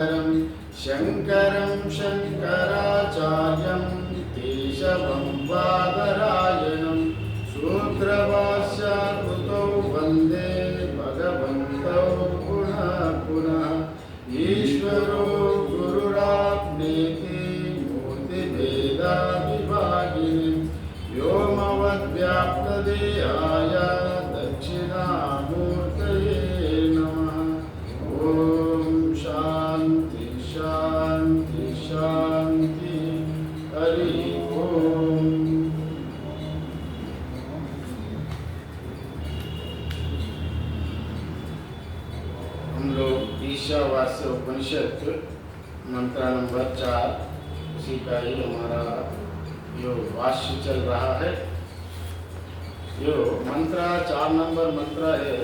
शङ्करं शङ्कराचार्यं केशवं बादरायणं सूत्रभाष्यकृतौ वन्दे भगवन्तौ पुनः पुनः। ईश्वरो गुरुरात्मेति मूर्तिभेदविभागिनि व्योमवद्व्याप्तदेहाय दक्षिणामूर्तये नमः। ॐ शान्ति शान्ति शान्ति। हरि ओम। हम लोग ईशावास्य उपनिषद मंत्र नंबर 4 उसी का ही हमारा जो भाष्य चल रहा है। जो मंत्र 4 नंबर मंत्र है,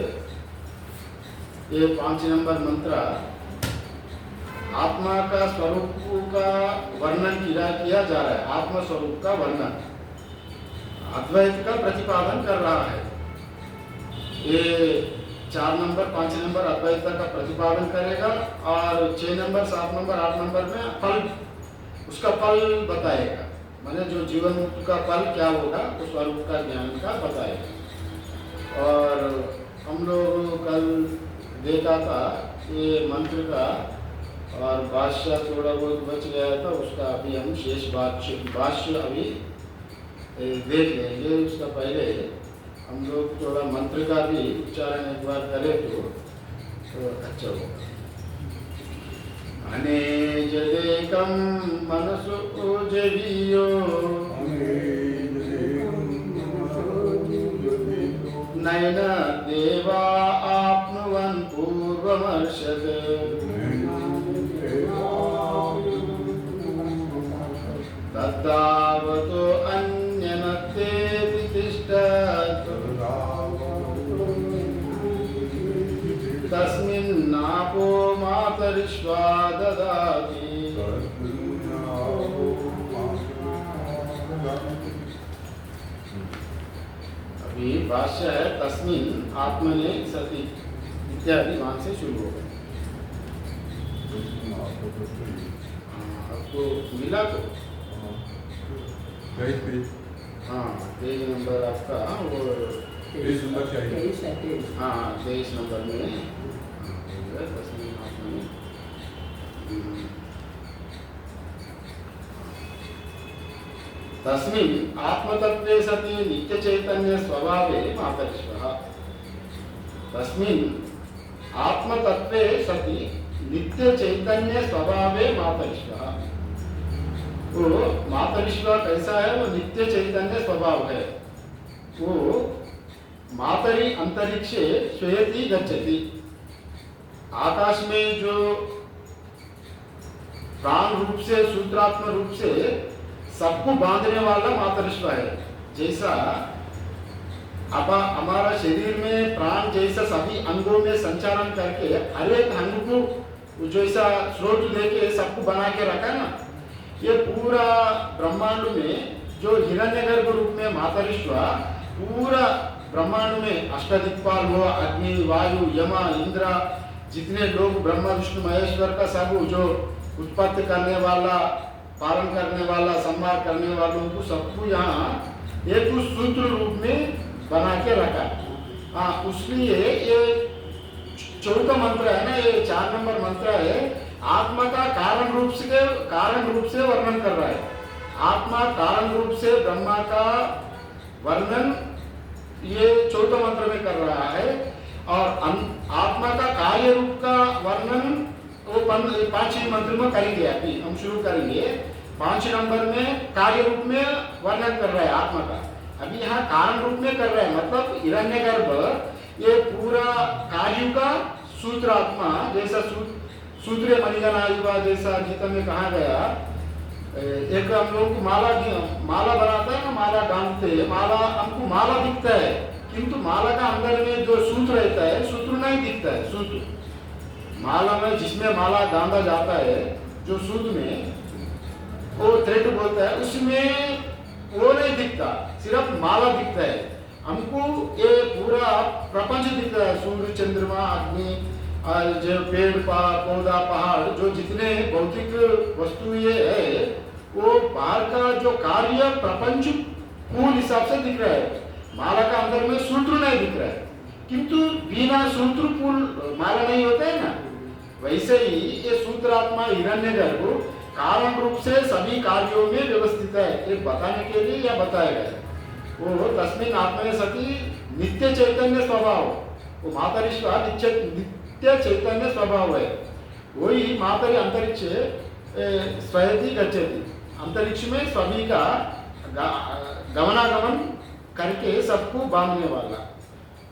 ये 5 नंबर मंत्र आत्मा का स्वरूप का वर्णन किया जा रहा है। आत्मा स्वरूप का वर्णन, अद्वैत का प्रतिपादन कर रहा है। ये 4 नंबर 5 नंबर अद्वैत का प्रतिपादन करेगा और 6 नंबर 7 नंबर 8 नंबर में फल, उसका फल बताएगा। माने जो जीवन मुक्त का फल क्या होगा, उस स्वरूप का ज्ञान का बताएगा। और हम लोग कल देखा था ये मंत्र का, और भाष्य थोड़ा बहुत बच गया था, उसका अभी हम शेष भाष्य अभी देख लेंगे। उसका पहले हम लोग थोड़ा मंत्र का भी उच्चारण एक बार करें तो अच्छा होगा। अनेजदेकं मनसो जवीयो नयन देवा आप्नुवन् पूर्वमर्षद तद्धावतो अन्यनत्तेति तिष्ठत् तस्मिन्नापो मातरिश्वा ददाति। अभी भाष्य है तस्मिन् आत्मने सति इत्यादि मान से शुरू होगा। आपको मिला तो हाँ, पेज नंबर आपका वो पेज नंबर चाहिए। हाँ, 23 नंबर में तस्मिन् आत्मतत्वे सति नित्य चैतन्य स्वभावे मातरिश्वः। तस्मिन् आत्मतत्वे सति नित्य चैतन्य स्वभावे मातरिश्वः। वो मातरिश्व कैसा है? वो नित्य चैतन्य स्वभाव है। वो मातरि अंतरिक्षे श्वेति गच्छति। आकाश में जो प्राण रूप से, सूत्रात्म रूप से सबको बांधने वाला मातरिश्व है। जैसा अब हमारा शरीर में प्राण जैसा सभी अंगों में संचालन करके हर एक अंग को जैसा स्रोत लेके सबको बना के रखा ना, ये पूरा ब्रह्मांड में जो हिरण्यगर्भ रूप में मातरिश्व पूरा ब्रह्मांड में अष्टदिक्पाल हो, अग्नि, वायु, यमा, इंद्र, जितने लोग ब्रह्मा विष्णु महेश्वर का सब जो उत्पत्ति करने वाला, पालन करने वाला, संहार करने वालों को सबको यहाँ एक सूत्र रूप में बना के रखा। हाँ, उसलिए ये 4था मंत्र है ना, ये 4 नंबर मंत्र है। आत्मा का कारण रूप से वर्णन कर रहा है। आत्मा कारण रूप से ब्रह्मा का वर्णन ये 4th मंत्र में कर रहा है। और आत्मा का कार्य रूप का वर्णन वो 5वें मंत्र में करेंगे। अभी हम शुरू करेंगे 5 नंबर में कार्य रूप में वर्णन कर रहा है आत्मा का। अभी यहाँ कारण रूप में कर रहा है, मतलब हिरण्यगर्भ ये पूरा कार्य का सूत्र आत्मा जैसा सूत्रे मणिगणा युवा जैसा गीता में कहा गया। एक हम लोग को माला बनाता है ना, माला बांधते हैं, माला हमको माला दिखता है, किंतु माला का अंदर में जो सूत्र रहता है, सूत्र नहीं दिखता है। सूत्र माला में जिसमें माला बांधा जाता है, जो सूत्र में वो थ्रेड बोलता है, उसमें वो नहीं दिखता, सिर्फ माला दिखता है। हमको ये पूरा प्रपंच दिख रहा है, सूर्य, चंद्रमा, अग्नि, और जो पेड़ पौधा पहाड़ जो जितने भौतिक वस्तु ये है वो बाहर का जो कार्य प्रपंच कूल हिसाब से दिख रहा है। माला का अंदर में सूत्र नहीं दिख रहा है, किंतु बिना सूत्र कूल माला नहीं होता है ना। वैसे ही ये सूत्रात्मा हिरण्यगर्भ कारण रूप से सभी कार्यों में व्यवस्थित है, ये बताने के लिए या बताया गया है। वो तस्मिन आत्मने सती नित्य चैतन्य स्वभाव, वो मातरिश्वा नित्य चैतन्य स्वभाव है। वही मातरि अंतरिक्ष स्वयति गच्छति, अंतरिक्ष में सभी का गमनागमन करके सबको बांधने वाला।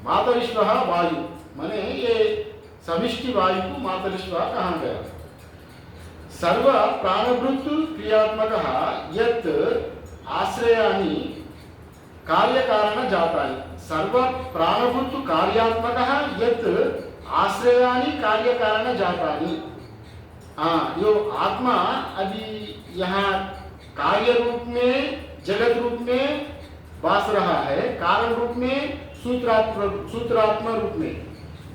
मातरिश्व वायु माने ये समिष्टि वायु को मातरिश्व कहा गया। सर्व प्राणभृत क्रियात्मक यत् आश्रयानि कार्य कारण जातानि, सर्व प्राणभूत कार्यात्मक यत् आश्रयानि कार्य कारण जातानि। जो आत्मा अभी यहाँ कार्य रूप में जगत रूप में वास रहा है, कारण रूप में सूत्रात्मा रूप में।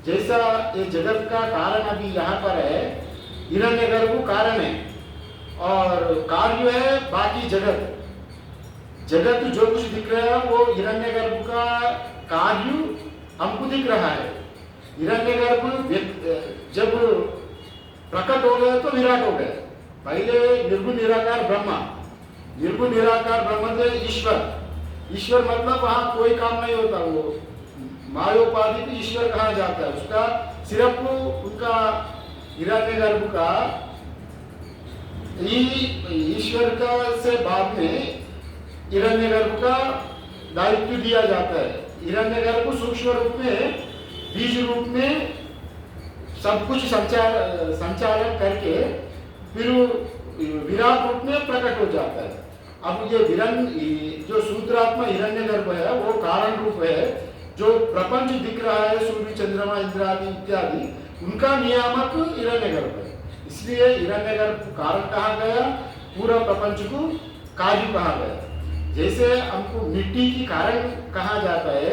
जैसा ये जगत का कारण अभी यहाँ पर है, हिरण्यगर्भ कारण है और कार्य है बाकी जगत। जगत जो कुछ दिख रहा है वो हिरण्यगर्भ का कार्य हमको दिख रहा है। हिरण्यगर्भ जब प्रकट हो गए तो विराट हो गए। पहले निर्गुण निराकार ब्रह्मा, निर्गुण निराकार ब्रह्म से ईश्वर। ईश्वर मतलब वहां कोई काम नहीं होता, वो मायोपाधि को ईश्वर कहा जाता है। उसका सिर्फ उनका हिरण्यगर्भ का ईश्वर का से बाद में हिरण्यगर्भ का दायित्व दिया जाता है। हिरण्यगर्भ सूक्ष्म रूप में बीज रूप में सब कुछ संचालन करके फिर विराट रूप में प्रकट हो जाता है। अब ये जो सूत्रात्मा हिरण्यगर्भ है वो कारण रूप है। जो प्रपंच दिख रहा है सूर्य चंद्रमा इंद्रादि इत्यादि, उनका नियामक हिरण्यगर्भ है। इसलिए हिरण्यगर्भ कारण कहा गया, पूरा प्रपंच को कार्य कहा गया। जैसे हमको मिट्टी की कारण कहा जाता है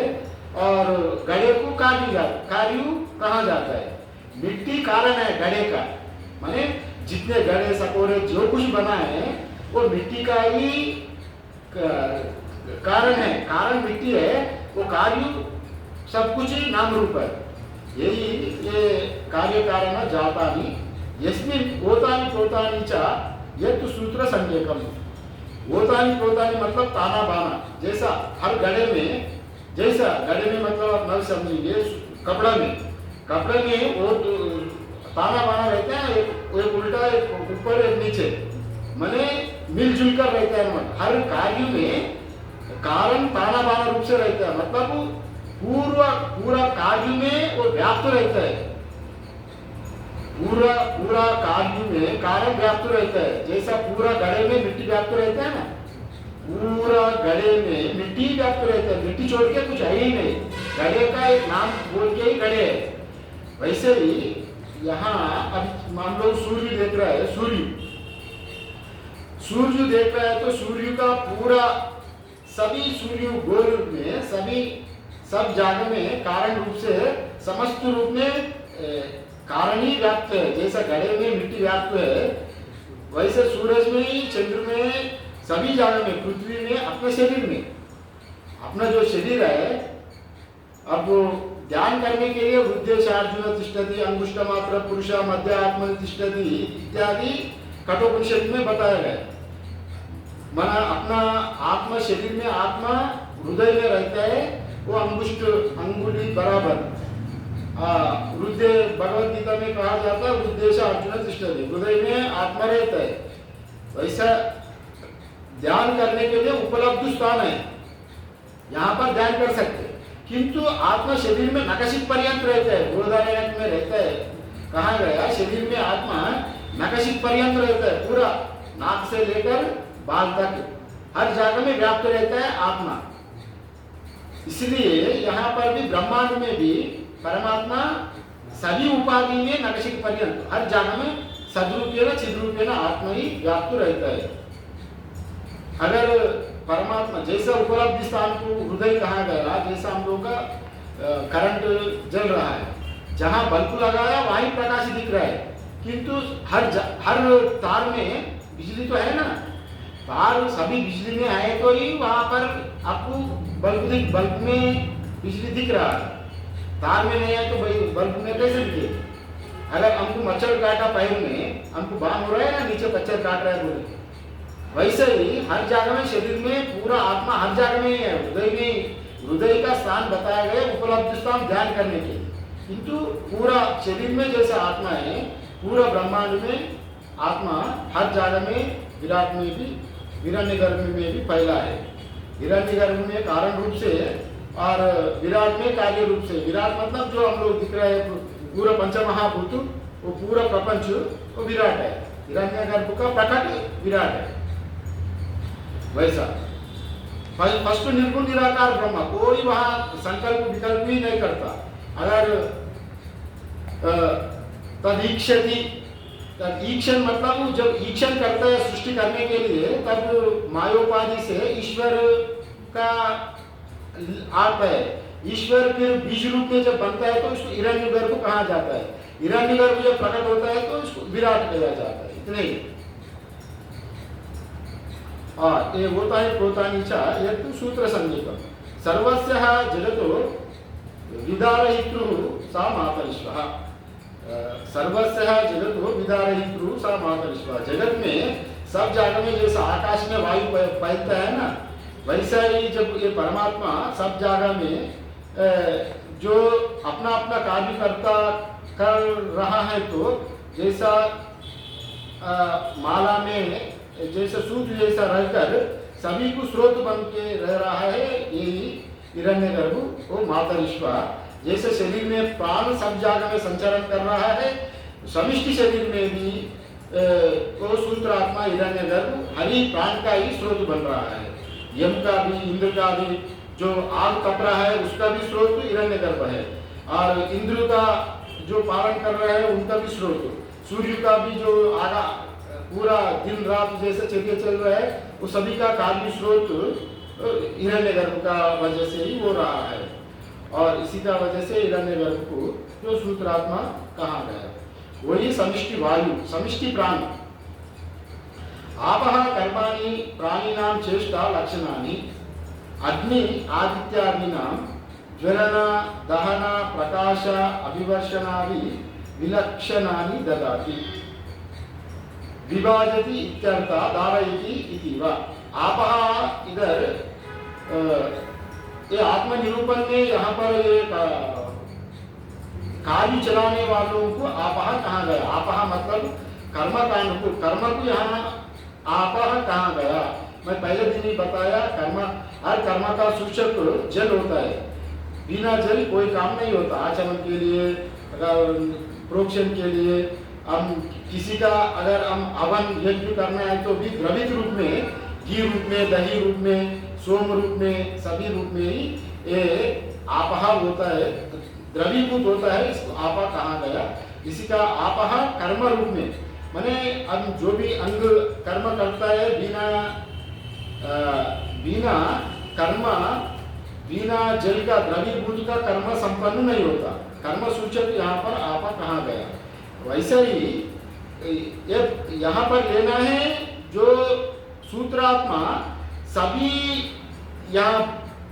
और गड़े को कार्य कहा जाता है। मिट्टी कारण है गड़े का, माने जितने गड़े सकोरे जो कुछ बना है वो मिट्टी का ही कारण है। कारण मिट्टी है, वो कार्य सब कुछ ही नाम रूप है। यही ये कार्य कारण जातानि यस्मिन् ओतानि प्रोतानि च यत् सूत्र संज्ञकम्। ओतानि प्रोतानि मतलब ताना बाना। जैसा हर गड़े में, जैसा गड़े में मतलब आप न समझेंगे, कपड़े में वो ताना बाना रहते हैं, एक उल्टा एक ऊपर एक नीचे, माने मिलजुल कर रहता है। मतलब हर कार्य में कारण ताना बाना रूप से रहता है, मतलब पूरा कार्य में वो व्याप्त रहता है। पूरा कार्य में कारण व्याप्त रहता है। जैसा पूरा गड़े में मिट्टी व्याप्त रहता है ना, पूरा गड़े में मिट्टी व्याप्त रहता है। मिट्टी छोड़ के कुछ है ही नहीं, गड़े का एक नाम बोल के ही गड़े है। वैसे ही यहाँ अब मान लो सूर्य देख रहा है, सूर्य देख रहा है तो सूर्य का पूरा सभी सूर्य गोल रूप में सब जगह में कारण रूप से समस्त रूप में कारण ही व्याप्त है। जैसा घड़े में मिट्टी व्याप्त है, वैसे सूरज में, चंद्र में, सभी जगह में, पृथ्वी में, अपने शरीर में, अपना जो शरीर है। अब ध्यान करने के लिए उद्देश्य अर्जुन तिष्ठति, अंगुष्ठ मात्र पुरुष मध्य आत्म तिष्ठति इत्यादि कठोपनिषद में बताया गया। माना अपना आत्मा शरीर में, आत्मा हृदय में रहता है, वो अंगुष्ठ अंगुली बराबर। हृदय भगवद गीता में कहा जाता है उद्देश्य अर्जुन तिष्ठति, हृदय में आत्मा रहता है। वैसा ध्यान करने के लिए उपलब्ध स्थान है, यहाँ पर ध्यान कर सकते। किंतु आत्मा शरीर में नखशिख पर्यंत रहता है, बृहदारण्यक में रहता है। कहा गया शरीर में आत्मा नखशिख पर्यंत रहता है, पूरा नाक से लेकर बाल तक हर जगह में व्याप्त रहता है आत्मा। इसलिए यहाँ पर भी ब्रह्मांड में भी परमात्मा सभी उपाधि में नखशिख पर्यंत हर जगह में सद्रूपेण चिद्रूपेण आत्मा ही व्याप्त रहता है। अगर परमात्मा जैसा उपलब्धि स्थान को हृदय कहा गया, जैसा हम लोग का करंट जल रहा है, जहाँ बल्ब लगाया वहीं प्रकाश दिख रहा है, किंतु हर तार में बिजली तो है ना, तार सभी बिजली में आए तो ही वहाँ पर आपको बल्ब में बिजली दिख रहा है, तार में नहीं आए तो भाई बल्ब में कैसे दिखे। अगर हमको मच्छर काटा पैर में, हमको बाम हो रहा है ना, नीचे मच्छर काट रहा है बोले, वैसे ही हर जगह में शरीर में पूरा आत्मा हर जगह में है, हृदय में, हृदय का स्थान बताया गया उपलब्ध स्थान ध्यान करने के, किंतु पूरा शरीर में जैसे आत्मा है, पूरा ब्रह्मांड में आत्मा हर जगह में, विराट में भी, हिरण्यगर्भ में भी फैला है। हिरण्यगर्भ में कारण रूप से और विराट में कार्य रूप से। विराट मतलब जो हम लोग दिख रहे हैं पूरा पंचमहाभूत, वो पूरा प्रपंच वो विराट है, हिरण्यगर्भ का प्रकट विराट है। वैसा फर्स्ट निर्गुण निराकार ब्रह्म, कोई वहां संकल्प विकल्प ही नहीं करता। अगर तदीक्षति, ईक्षण मतलब जब ईक्षण करता है सृष्टि करने के लिए, तब मायोपाधि से ईश्वर का आता है। ईश्वर फिर बीज रूप में जब बनता है तो उसको हिरण्यगर्भ कहा जाता है। हिरण्यगर्भ जब प्रकट होता है तो उसको विराट कहा जाता है। इतने ही। ये होता है प्रोतानीचा यत्तु सूत्र संगीतम सर्वस्य जगतो विदारयितृ सा मातरिश्वः। सर्वस्य जगतो विदारयितृ सा मातरिश्वः। जगत में सब जगह में जैसे आकाश में वायु फैलता है ना, वैसा ही जब ये परमात्मा सब जगह में जो अपना अपना कार्य कर रहा है, तो जैसा माला में जैसे सूत्र जैसा रहकर सभी को स्रोत बन के रह रहा है, यही हिरण्यगर्भ वो मातरिश्वा। जैसे शरीर में प्राण सब जगह में संचालन कर रहा है, समिष्टि शरीर में भी वो सूत्र आत्मा हिरण्यगर्भ हरि प्राण का ही स्रोत बन रहा है। यम का भी, इंद्र का भी, जो आग तप रहा है उसका भी स्रोत हिरण्यगर्भ है, और इंद्र का जो पालन कर रहे हैं उनका भी स्रोत, सूर्य का भी जो आगा पूरा दिन रात जैसे चलिए चल रहा है, वो सभी का कार्य स्रोत हिरण्यगर्भ का वजह से ही हो रहा है। और इसी का वजह से हिरण्यगर्भ को जो सूत्रात्मा कहा गया, वही समिष्टि वायु, समिष्टि प्राण। आपः कर्माणि प्राणिनां चेष्टा लक्षणानि अग्नि आदित्यादीनां ज्वलन दहन प्रकाश अभिवर्षणादि विलक्षणानि ददाति विभाजति इत्यर्थः धारयति इति वा। आपः इधर ये आत्मनिरूपण में यहाँ पर ये कार्य चलाने वालों को आपः कहा गया। आपः मतलब कर्मकांड को, कर्म को यहाँ आपः कहा गया। मैं पहले दिन ही बताया, कर्म, हर कर्म का सूचक जल होता है। बिना जल कोई काम नहीं होता। आचमन के लिए, प्रोक्षण के लिए, हम किसी का अगर हम हवन यज्ञ करना है तो भी द्रवित रूप में, घी रूप में, दही रूप में, सोम रूप में, सभी रूप में ही ये आपः होता है, द्रवीभूत होता है, इसको आपा कहा गया। इसी का आपः कर्म रूप में, माने हम जो भी अंग कर्म करता है बिना कर्म, बिना जल का, द्रवीभूत का कर्म संपन्न नहीं होता। कर्म सूचक यहाँ पर आपा कहा गया। वैसे ही यहाँ पर लेना है जो सूत्रात्मा सभी यहाँ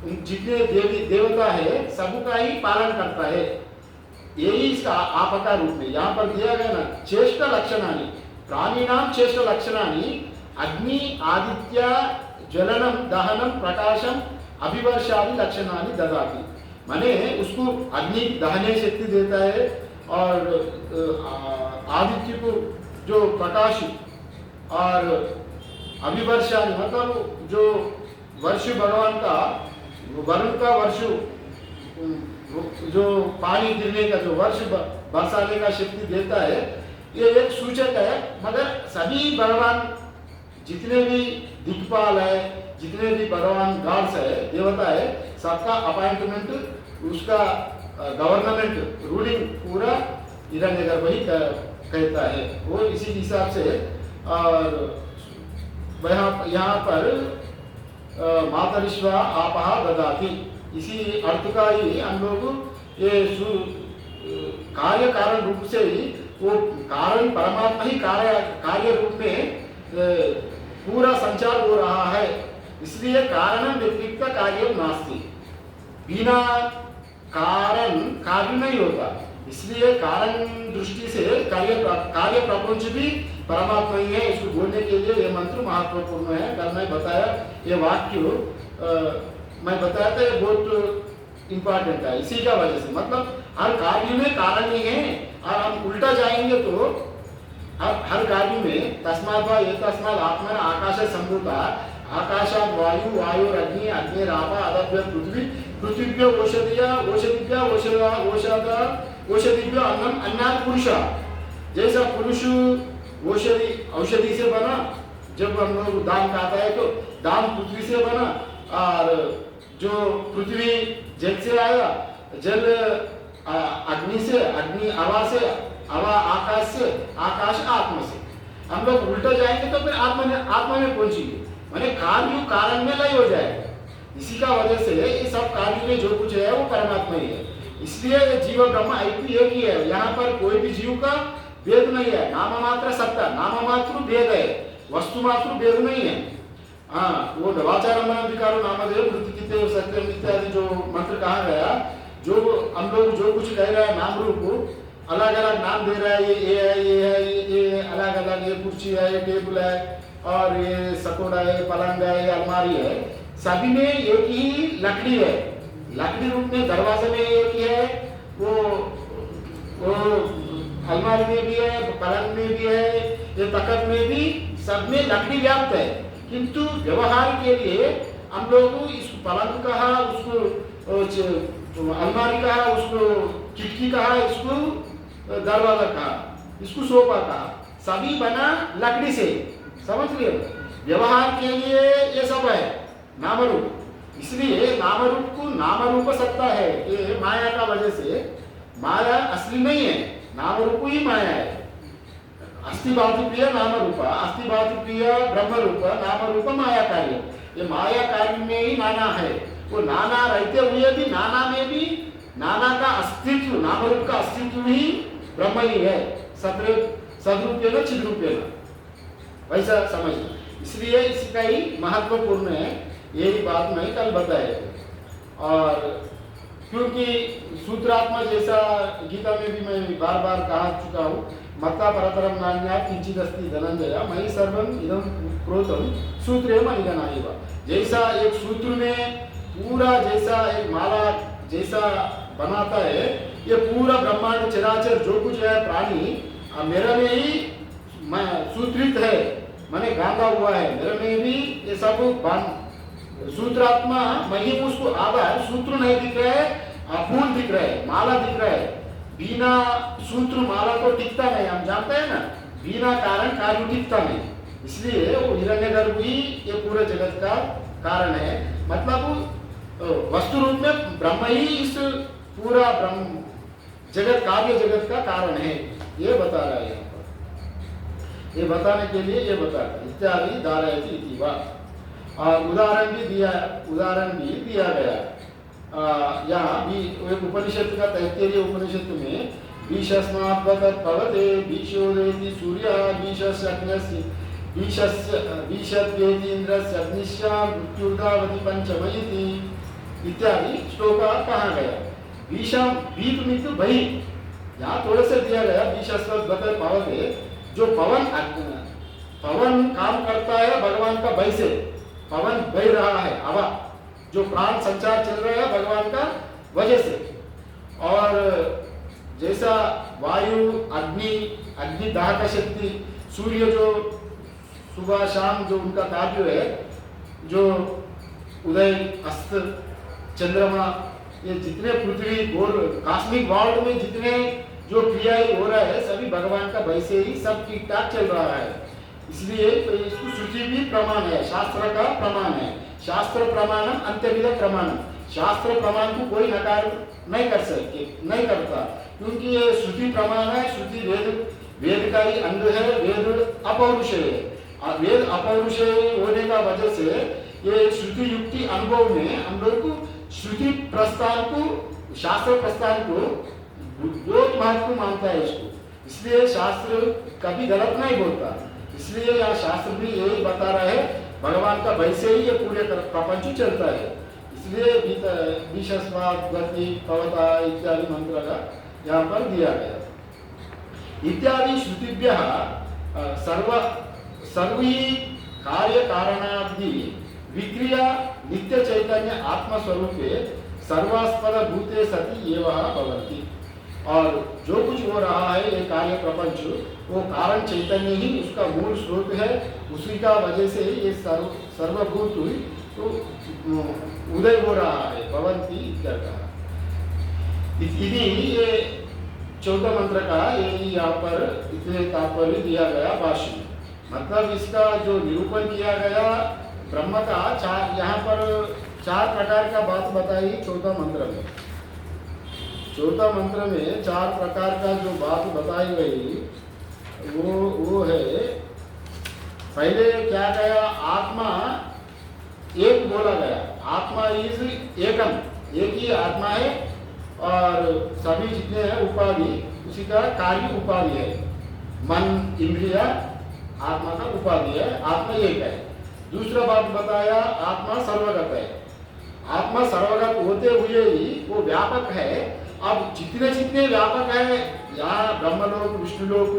जितने देवी देवता है सबका ही पालन करता है, यही इसका आपका रूप में यहाँ पर दिया गया ना। चेष्ट लक्षणानि प्राणिनां चेष्ट लक्षणानि अग्नि आदित्य ज्वलनम दहनम प्रकाशम अभिवर्षादि लक्षणानि ददाति। माने उसको अग्नि दहने शक्ति देता है, और आदित्य को जो प्रकाश, और अभिवर्षादि मतलब जो वर्ष भगवान का, वरुण का वर्ष, जो पानी गिरने का, जो वर्ष बरसाने का शक्ति देता है, ये एक सूचक है। मगर सभी भगवान जितने भी दिक्पाल है, जितने भी भगवान गॉड्स है, देवता है, सबका अपॉइंटमेंट, उसका गवर्नमेंट, रूलिंग पूरा हिरण्यगर्भ ही कहता है। वो इसी हिसाब से, और यहाँ पर मातरिश्वा आपः ददाति, इसी अर्थ का ही हम लोग ये कार्य कारण रूप से ही वो कारण परमात्मा ही कार्य रूप में पूरा संचार हो रहा है। इसलिए कारण व्यतिरिक्त कार्य नास्ति, बिना कारण कार्य नहीं होता। इसलिए कारण दृष्टि से कार्य प्रपंच भी परमात्मा ही है। इसको बोलने के लिए ये मंत्र महत्वपूर्ण है। कल मैं बताया ये वाक्य मैं बताया था, ये बहुत इंपॉर्टेंट है। इसी का वजह से मतलब हर कार्य में कारण ही है। और हम उल्टा जाएंगे तो हर कार्य में तस्मात् वा एतस्मात् आत्मना आकाश संभूता, आकाशात् वायु, वायुरग्नि, अग्निरापः अदभ्य पृथ्वी, पृथिव्यो ओषधिभ्य औषधिभ्यो अन्नम, अन्नात् पुरुषः। जैसा पुरुष औषधि से बना, जब हम लोग दान खाता है तो दान पृथ्वी से बना, और जो पृथ्वी जल से आया, जल अग्नि से, अग्नि हवा से, हवा आकाश से, आकाश आत्मा से। हम लोग उल्टा जाएंगे तो फिर आत्मा में पहुंचेंगे, माने कार्य कारण में लय हो जाएगा। इसी का वजह से ये सब कार्य में जो कुछ है वो परमात्मा ही है। इसलिए जीव ब्रह्म एक ही है। यहाँ पर कोई भी जीव का भेद नहीं है। नाम मात्र सत्ता, नाम मात्र भेद है, वस्तु मात्र भेद नहीं है। हाँ, वो वाचारंभन विकारो नामधेय वृत्ति सत्यम इत्यादि जो मंत्र कहा गया, जो हम लोग जो कुछ कह रहे हैं नाम रूप अलग अलग नाम दे रहा है, ये है, ये है, ये अलग अलग, ये कुर्सी है, ये टेबल है, और ये सकोड़ा है, पलंग है, ये अलमारी है, सभी में एक ही लकड़ी है। लकड़ी रूप में दरवाजे में एक ही है, वो अलमारी में भी है, पलंग में भी है, ये तखत में भी, सब में लकड़ी व्याप्त है। किंतु व्यवहार के लिए हम लोग इसको पलंग कहा, उसको अलमारी कहा, उसको खिड़की कहा, इसको दरवाजा कहा, इसको सोफा कहा, सभी बना लकड़ी से। समझ लिए? व्यवहार के लिए ये सब है नाम रूप। इसलिए नाम रूप को नाम रूप सत्ता है। ये माया का वजह से, माया असली नहीं है, नाम रूप ही माया है। अस्थिभाति प्रिय नाम रूप, अस्थिभाति प्रिय ब्रह्म रूप, नाम रूप माया कार्य। ये माया कार्य में ही नाना है। वो नाना रहते हुए भी, नाना में भी नाना का अस्तित्व, नाम रूप का अस्तित्व ही ब्रह्म ही है। सदरूपेण चिद्रूपेण, वैसा समझना। इसलिए इसका ही महत्वपूर्ण है। यही बात मैं कल बताया। और क्योंकि सूत्रात्मा जैसा गीता में भी मैं बार बार कहा चुका हूँ, मत्ता परतरम नान्या किंचित् अस्ति धनंजय मयि सर्वम इदं प्रोतम सूत्रेण निगनायैव। जैसा एक सूत्र में पूरा जैसा एक माला जैसा बनाता है, ये पूरा ब्रह्मांड चराचर जो कुछ है प्राणी मेरे में ही सूत्रित है, माने गांधा हुआ है मेरे में भी। ये सब सूत्रात्मा मही, उसको आधार सूत्र नहीं दिख रहा है, फूल दिख रहा है, माला दिख रहा है। बिना सूत्र माला तो टिकता नहीं, हम जानते हैं ना, बिना कारण कार्य टिकता नहीं। इसलिए वो हिरण्यगर्भ ही ये पूरे जगत का कारण है। मतलब वस्तु रूप में ब्रह्म ही इस पूरा ब्रह्म जगत, काव्य जगत का कारण है। ये बता रहा है यहाँ पर। ये बताने के लिए ये बता रहा है इत्यादि धारयति इति वा। उदाहरण भी दिया गया। यहाँ भी एक उपनिषद का, तैत्तिरीय उपनिषद में बीशस्मात् भवते बीशोदेति सूर्यः बीशस्यग्नस्य बीशद्वेति इंद्रस्य अग्निश्च मृत्युर्धावति पंचमयिति इत्यादि श्लोक कहा गया। बीशम बीत मित भई, यहाँ थोड़े से दिया गया बीशस्मात् भवते, जो पवन काम करता है भगवान का भय से, पवन बह रहा है, हवा जो प्राण संचार चल रहा है भगवान का वजह से। और जैसा वायु, अग्नि दाहक शक्ति, सूर्य जो सुबह शाम जो उनका कार्य है, जो उदय अस्त, चंद्रमा, ये जितने पृथ्वी और कॉस्मिक वर्ल्ड में जितने जो क्रियाएं हो रहा है, सभी भगवान का भय से ही सब ठीक ठाक चल रहा है। इसलिए तो इसको श्रुति भी प्रमाण है, शास्त्र का प्रमाण है। शास्त्र प्रमाणम अंत्यविध प्रमाणम, शास्त्र प्रमाण को कोई नकार नहीं कर सकते, नहीं करता, क्योंकि ये श्रुति प्रमाण है। श्रुति वेद का ही अंग है, वेद अपौरुषेय है। वेद अपौरुषेय होने का वजह से ये श्रुति युक्ति अनुभव में हम लोग को श्रुति प्रस्थान को, शास्त्र प्रस्थान को बहुत महत्व मानता है इसको। इसलिए शास्त्र कभी गलत नहीं बोलता। इसलिए यह शास्त्र भी यही बता रहा है, भगवान का वैसे ही ये पूरे प्रपंच चलता है। इसलिए विशस्वाद गति पवता इत्यादि मंत्र का यहाँ पर दिया गया। इत्यादि श्रुतिभ्यः सर्वी कार्य कारणादि विक्रिया नित्य चैतन्य आत्मस्वरूपे सर्वास्पद भूते सति एव भवन्ति। और जो कुछ हो रहा है ये कार्य प्रपंच, वो कारण चैतन्य ही उसका मूल स्रोत है। उसी का वजह से ये सर्वभूत तो उदय हो रहा है, भवन्ति इत्यर्थः। ये चौथा मंत्र का यही यहाँ पर इतने तात्पर्य दिया गया भाष्य में। मतलब इसका जो निरूपण किया गया ब्रह्म का यहाँ पर 4 प्रकार का बात बताई चौथा मंत्र में। चौथा मंत्र में 4 प्रकार का जो बात बताई गई वो है, पहले क्या गया, आत्मा एक बोला गया। आत्मा इज एकम, एक ही आत्मा है और सभी जितने हैं उपाधि उसी का कार्य उपाधि है। मन इंद्रिया आत्मा का उपाधि है, आत्मा एक है। दूसरा बात बताया, आत्मा सर्वगत है। आत्मा सर्वगत होते हुए ही वो व्यापक है। अब जितने व्यापक है, यहाँ ब्रह्मलोक विष्णुलोक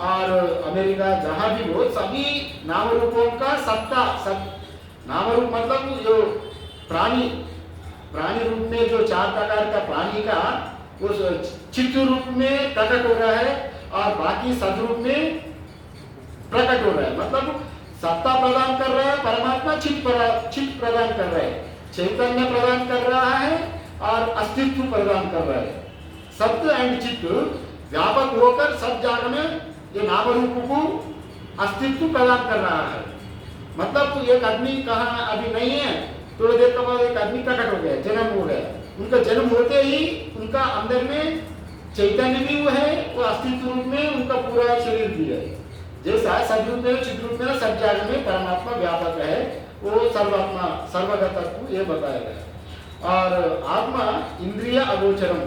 और अमेरिका जहाँ भी हो, सभी नाम रूपों का सत्ता नाम रूप मतलब जो प्राणी रूप में जो 4 प्रकार का प्राणी का वो चित्त रूप में प्रकट हो रहा है और बाकी सदरूप में प्रकट हो रहा है। मतलब सत्ता प्रदान कर रहा है परमात्मा, चित्त प्रदान कर रहा है, चैतन्य प्रदान कर रहा है और अस्तित्व प्रदान कर रहा है। सत्य एंड चित्त व्यापक होकर सब जगह में ये नाम रूप को अस्तित्व प्रदान कर रहा है। मतलब तो एक आदमी कहाँ अभी नहीं है, थोड़ी देर के बाद एक आदमी प्रकट हो गया, जन्म हो गया। उनका जन्म होते ही उनका अंदर में चैतन्य भी वो है, वो अस्तित्व रूप में उनका पूरा शरीर भी है। जैसा सदरूप में चित्त रूप में सब जगह में परमात्मा व्यापक है, वो सर्वात्मा सर्वगत तत्व ये बताया गया। और आत्मा इंद्रिय अगोचरम,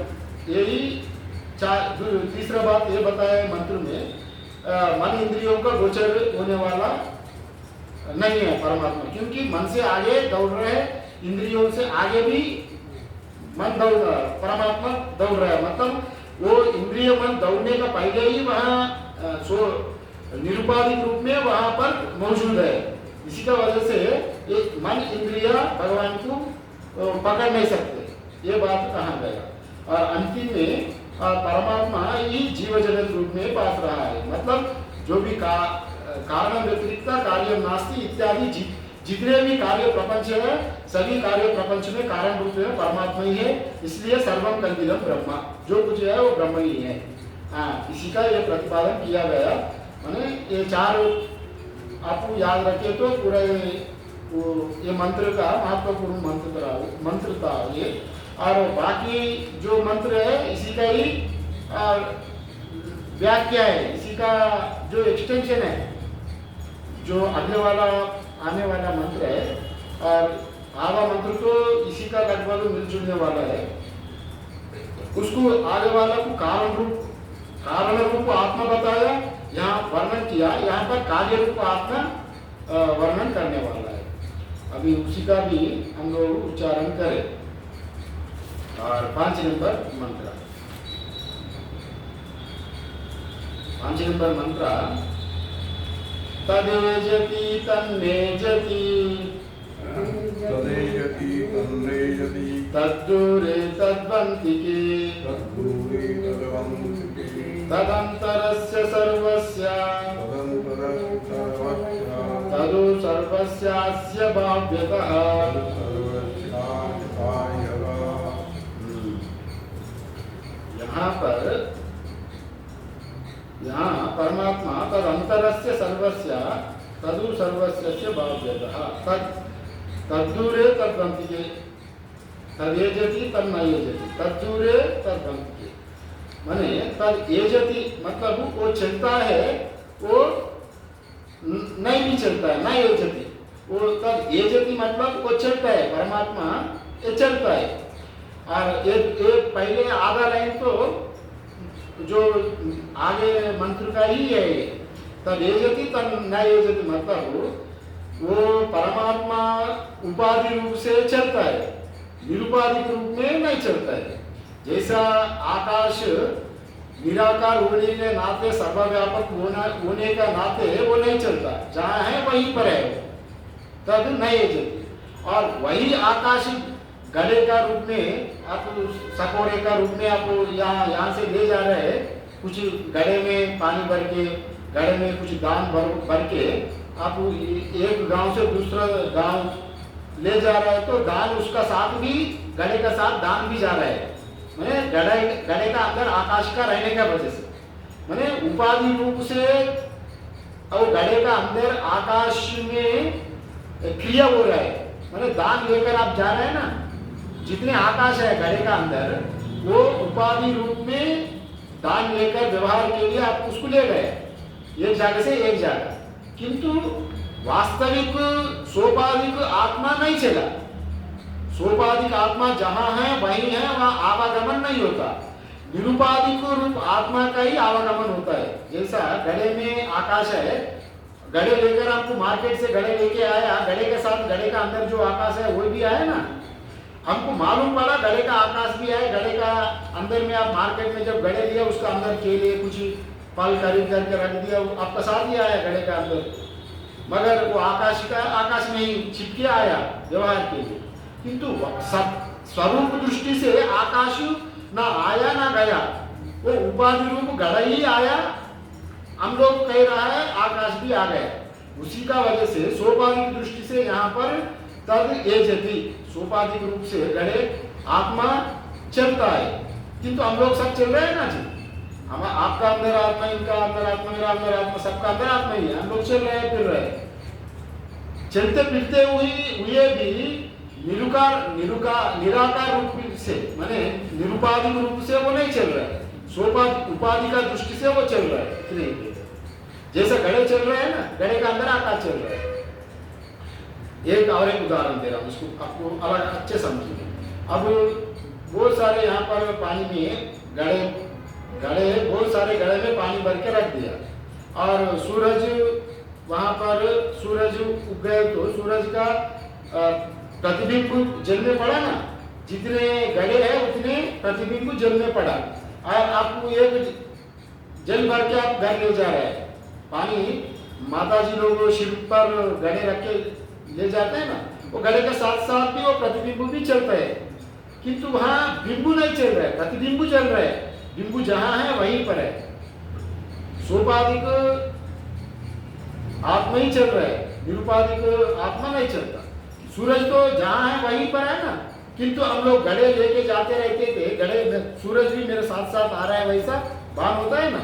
यही तीसरा बात ये बताया मंत्र में, मन इंद्रियों का गोचर होने वाला नहीं है परमात्मा, क्योंकि मन से आगे दौड़ रहे हैं, इंद्रियों से आगे भी मन दौड़ रहा है, परमात्मा दौड़ रहा है। मतलब वो इंद्रिय मन दौड़ने का पहले ही वहाँ निरुपाधिक रूप में वहाँ पर मौजूद है। इसी का वजह से ये मन इंद्रिया भगवान को पकड़ नहीं सकते, ये बात कहा गया। और अंतिम में परमात्मा ही जीव जगत रूप में पास रहा है। मतलब जो भी कारण व्यतिरिक्त कार्य नास्ति इत्यादि जितने भी कार्य प्रपंच है, सभी कार्य प्रपंच में कारण रूप में परमात्मा ही है। इसलिए सर्वम कल्पितम ब्रह्मा, जो कुछ है वो ब्रह्म ही है। इसी का ये प्रतिपादन किया गया। माने ये 4 आपको याद रखे तो पूरा ये मंत्र का महत्वपूर्ण मंत्र था ये। और बाकी जो मंत्र है इसी का ही व्याख्या है, इसी का जो एक्सटेंशन है, जो आने वाला मंत्र है। और आधा मंत्र तो इसी का लगभग मिलजुलने वाला है। उसको आगे वाला को कारण रूप आत्मा बताया, यहाँ वर्णन किया, यहाँ पर कार्य रूप आत्मा वर्णन करने वाला है। अभी उसी का भी हम लोग उच्चारण करें। और 5 नंबर मंत्र, 5 नंबर मंत्र, तदेजति तन्नेजति तद्दूरे तद्वन्तिके तदन्तरस्य सर्वस्य तदु सर्वस्यास्य भाव्यतः। यहाँ परमात्मा तदंतरस्य सर्वस्य तदु सर्वस्य भाव्यतः तद्दूरे तद्वन्तिके तदेजति तन्नयेजति तद्दूरे तद्वन्तिके। माने तद एजति मतलब वो चलता है, वो नहीं भी चलता है, ना एजति। वो तद एजति मतलब वो चलता है, परमात्मा ये चलता है। और एक पहले आधा लाइन तो जो आगे मंत्र का ही है, तद एजति तद न एजति, मतलब वो परमात्मा उपाधि रूप से चलता है, निरुपाधिक रूप में नहीं चलता है। जैसा आकाश निराकार होने के नाते, सर्वव्यापक होने का नाते वो नहीं चलता, जहाँ है वहीं पर है, तद न एजति। और वही आकाश गड़े का रूप में, आप सकोरे का रूप में आप यहाँ से ले जा रहे हैं, कुछ गड़े में पानी भर के, गड़े में कुछ दान भर के आप एक गांव से दूसरा गांव ले जा रहे हैं, तो दान उसका साथ भी, गड़े का साथ दान भी जा रहा है। मैंने गड़े का अंदर आकाश का रहने का वजह से, मैंने उपाधि रूप से और गड़े का अंदर आकाश में क्रिया हो रहा है। मैंने दान लेकर आप जा रहे हैं ना, जितने आकाश है गड़े का अंदर, वो उपाधि रूप में दान लेकर व्यवहार के लिए आप उसको ले गए एक जगह से एक जगह, किंतु वास्तविक सोपाधिक आत्मा नहीं चला। सोपाधिक आत्मा जहां है वहीं है, वहां आवागमन नहीं होता। निरुपाधिक रूप आत्मा का ही आवागमन होता है। जैसा गड़े में आकाश है, गड़े लेकर आपको मार्केट से गड़े लेके आया, गड़े के साथ गड़े का अंदर जो आकाश है वो भी आया ना, हमको मालूम पड़ा गड़े का आकाश भी है। गड़े का अंदर में आप मार्केट में जब गड़े लिया, उसका अंदर केले कुछ फल खरीद करके रख दिया, आपका साथ ही आया गड़े का अंदर, मगर वो आकाश में ही छिपके आया व्यवहार के लिए। किंतु स्वरूप दृष्टि से आकाश ना आया ना गया, वो उपाधि रूप गड़ा ही आया। हम लोग कह रहा है आकाश भी आ गया, उसी का वजह से सोपाधिक दृष्टि से यहाँ पर तद एजति, सोपाधिक रूप से गड़े आत्मा चलता है। किंतु हम लोग सब चल रहे हैं ना जी, हम आपका अंदर आत्मा, इनका अंदर आत्मा, मेरा अंदर आत्मा, सबका अंदर आत्मा ही है। हम लोग चल रहे हैं, फिर रहे हैं, चलते फिरते हुए भी निराकार रूप से, माने निरुपाधिक रूप से वो नहीं चल रहा है, उपाधि का दृष्टि से वो चल रहा है। जैसे घड़े चल रहे हैं ना, घड़े का अंदर आकाश चल रहा है। एक और एक उदाहरण दे रहा हूँ, इसको आपको और अच्छे समझिए। अब बहुत सारे यहाँ पर पानी में घड़े बहुत सारे घड़े में पानी भर के रख दिया, और सूरज वहाँ पर सूरज उग गए, तो सूरज का प्रतिबिंब जल में पड़ा ना, जितने घड़े हैं उतने प्रतिबिंब जल में पड़ा। और आपको एक जल भर के आप घर ले जा रहे हैं, पानी माता जी लोग शिव पर घड़े रख के ले जाते हैं ना, वो घड़े के साथ साथ भी वो प्रतिबिंब भी चलता है, किंतु वहां बिंबु नहीं चल रहा है, प्रतिबिंब चल रहा है। बिंबु जहां है वहीं पर है, सोपाधिक आत्मा ही चल रहा है, निरुपाधिक आत्मा नहीं चलता। सूरज तो जहां है वहीं पर है ना, किंतु हम लोग घड़े लेके जाते रहते थे, घड़े में सूरज भी मेरे साथ साथ आ रहा है, वैसा भान होता है ना,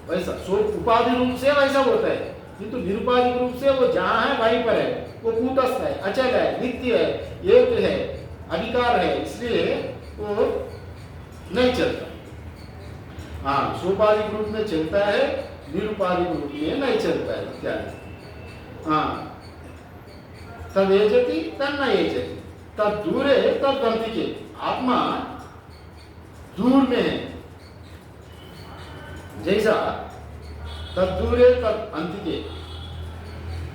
वैसा उपाधि रूप से वैसा होता है। किंतु निरुपाधिक रूप से वो जहां है वहीं पर है, वो कूटस्थ है, अचल है, नित्य है, एक है, अधिकार है, इसलिए वो नहीं चलता। हाँ, सोपाधिक रूप में चलता है, निरुपाधिक रूप में नहीं चलता है इत्यादि। हाँ, तद एजति तद न एजति, तद दूरे तद अंतिके, आत्मा दूर में है। जैसा तद दूरे तद अंतिके,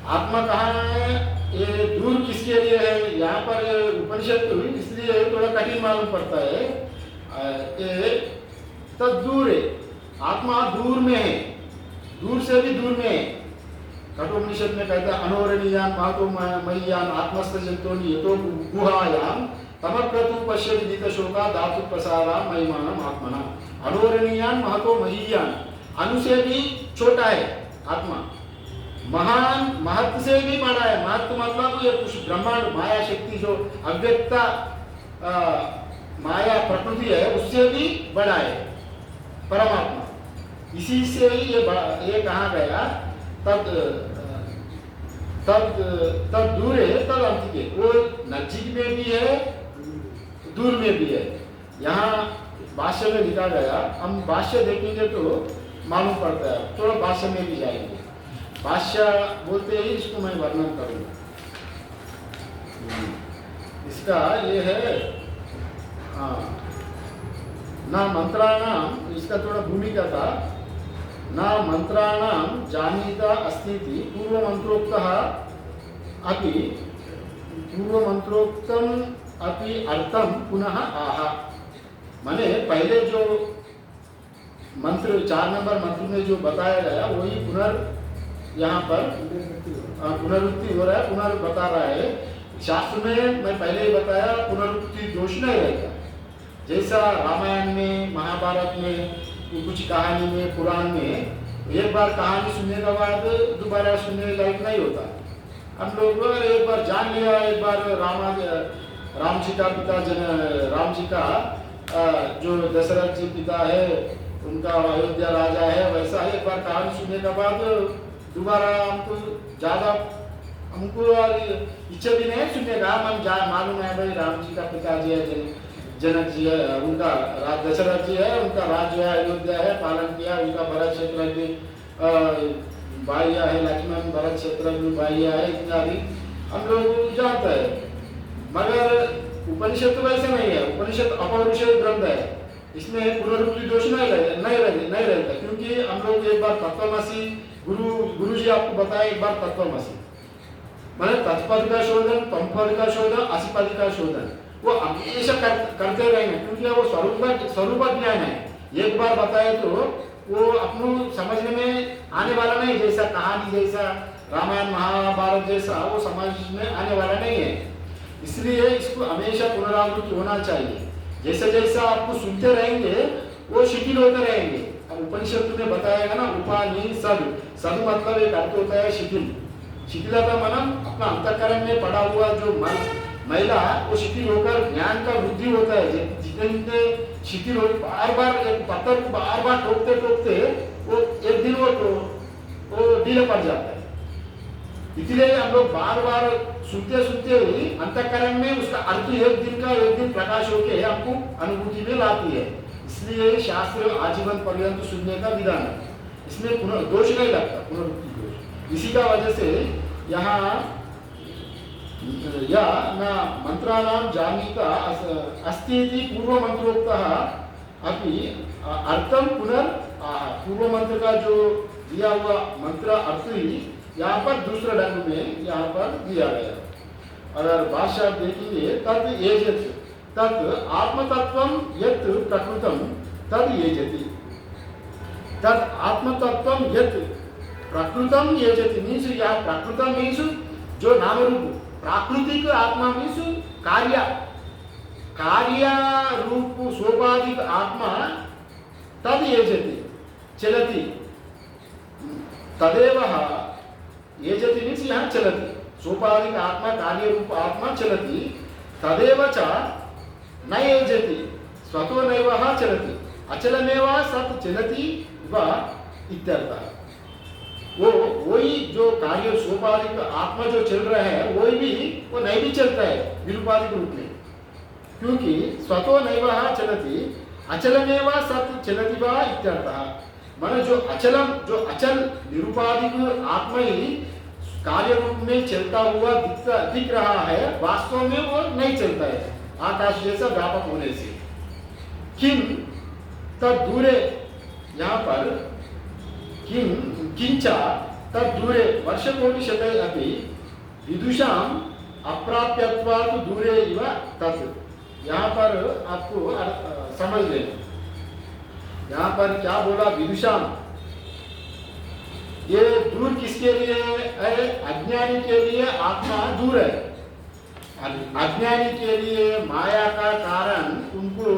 आत्मा कहाँ है, ये दूर किसके लिए है, यहाँ पर उपनिषद इसलिए थोड़ा कठिन मालूम पड़ता है। ये तद दूर है, आत्मा दूर में है, दूर से भी दूर में है। कठोपनिषद में कहता है अनोरणीयान महतो मय्यान आत्मस्थ जंतोनि यतो गुहायाम तमक्रतु पश्यति दितशोका धातु प्रसारा महिमानम आत्मना। अनोरणीयान महतो मय्यान, अनु से भी छोटा है आत्मा, महान महत्व से भी बड़ा है। महत्व मतलब ये कुछ ब्रह्मांड माया शक्ति जो अव्यक्ता माया प्रकृति है उससे भी बड़ा है परमात्मा। इसी से ही ये कहा गया तद दूर है तद अंतिके, वो नजदीक में भी है दूर में भी है। यहाँ भाष्य में लिखा गया, हम भाष्य देखेंगे तो मालूम पड़ता है, थोड़ा भाष्य में भी जाएंगे। भाष्य बोलते ही इसको मैं वर्णन करूंगा। इसका ये है, हाँ न मंत्राणाम, इसका थोड़ा भूमिका था, न मंत्राणाम जानीता अस्ति इति पूर्वमंत्रोक्तः अपि पूर्वमंत्रोक्तम अपि अर्थम पुनः आह। माने पहले जो मंत्र 4 नंबर मंत्र में जो बताया गया वही यहाँ पर पुनरुक्ति हो रहा है, बता रहा है। शास्त्र में मैं पहले ही बताया पुनरुक्ति दोष नहीं रहेगा। जैसा रामायण में, महाभारत में, कुछ कहानी में, पुराण में एक बार कहानी सुनने के बाद दोबारा सुनने लायक नहीं होता। हम लोग एक बार जान लिया, एक बार राम जी का पिता राम जी का जो दशरथ जी पिता है, उनका अयोध्या राजा है, वैसा एक बार कहानी सुनने के बाद दोबारा हमको इच्छा भी नहीं सुनने का। हम मालूम है भाई राम जी का पिताजी है, जनक जी है, उनका दशरथ जी है, उनका राज्य है, अयोध्या है, पालन किया, उनका भरत क्षेत्र भाइया है, लक्ष्मण भरत क्षेत्र में भाइया है, इत्यादि हम लोग जानते हैं। मगर उपनिषद तो वैसे नहीं है। उपनिषद अपौरुषेय ग्रंथ है, इसमें पुनरुक्ति दोष नहीं रहता, क्योंकि हम लोग एक बार तत्वमसि, गुरु जी आपको बताया एक बार तत्वमसि माने तत्पद का शोधन, तमपद का शोधन, असिपद का शोधन वो हमेशा करते रहेंगे, क्योंकि वो स्वरूप ज्ञान है। एक बार बताए तो वो अपनों समझने में आने वाला नहीं, जैसा कहानी, जैसा रामायण महाभारत जैसा वो समझ में आने वाला नहीं है। इसलिए इसको हमेशा पुनरावृत्ति होना चाहिए। जैसे जैसा आपको सुनते रहेंगे वो शिथिल होते रहेंगे। अब उपनिषद में बताएगा ना, उपानि सद मतलब एक अर्थ होता है शिथिल। शिथिलता मनम अपना अंतःकरण में पड़ा हुआ जो महिला वो शिथिल होकर ज्ञान का वृद्धि होता है। जितने शिथिल हो, बार बार एक पत्थर को बार बार ठोकते ठोकते वो एक दिन वो ढीला पड़ जाता है। इसलिए हम लोग बार बार सुनते सुनते ही अंतःकरण में उसका अर्थ एक दिन प्रकाश होकर हमको अनुभूति में लाती है। इसलिए शास्त्र आजीवन पर्यंत सुनने का विधान है, इसमें दोष नहीं लगता, पुनरुक्ति दोष। इसी का वजह से यहाँ या न मंत्राणां जानीता अस्ति इति पूर्व मंत्रोक्तः अपि अर्थम पुनर् आह। पूर्व मंत्र का जो दिया हुआ मंत्र अर्थ ही यहाँ पर दूसरे ढंग में यहाँ पर दिया गया। अगर भाषा देखेंगे तद येजति, तद आत्मतत्वम यत् प्रकृतम तद येजति, तद आत्मतत्वम यत् प्रकृतम येजति मीन्स यहाँ प्रकृतम मीन्स जो नाम रूप, प्राकृतिक आत्मा मीन्स कार्य रूप सोपाधिक आत्मा तद येजति चलति, तदेव येजति मीन्स यहाँ चलति, सोपाधिक आत्मा कार्य रूप आत्मा चलति, तदेव च न येजति स्वतो नैव चलति, अचलमेव सत् चलति वा इत्यर्थः। वही जो कार्य सोपाधिक आत्मा जो चल रहा है वही भी वो नहीं भी चलता है निरुपाधिक रूप में, क्योंकि स्वतो नैव चलति अचलमेव सत् चलति वा इत्यर्थः। माने जो अचल निरुपाधिक आत्मा ही कार्य रूप में चलता हुआ दिख रहा है, वास्तव में वो नहीं चलता है आकाश जैसा व्यापक होने से। किम तद दूरे, यहाँ पर किंचा तद दूरे वर्षकोटिशते अपि विदुषाम अप्राप्यत्वात् दूरे इव तत्। यहाँ पर आपको समझ लेना, यहाँ पर क्या बोला विदुषाम, ये दूर किसके लिए है? अज्ञानी के लिए आत्मा दूर है। अज्ञानी के लिए माया का कारण उनको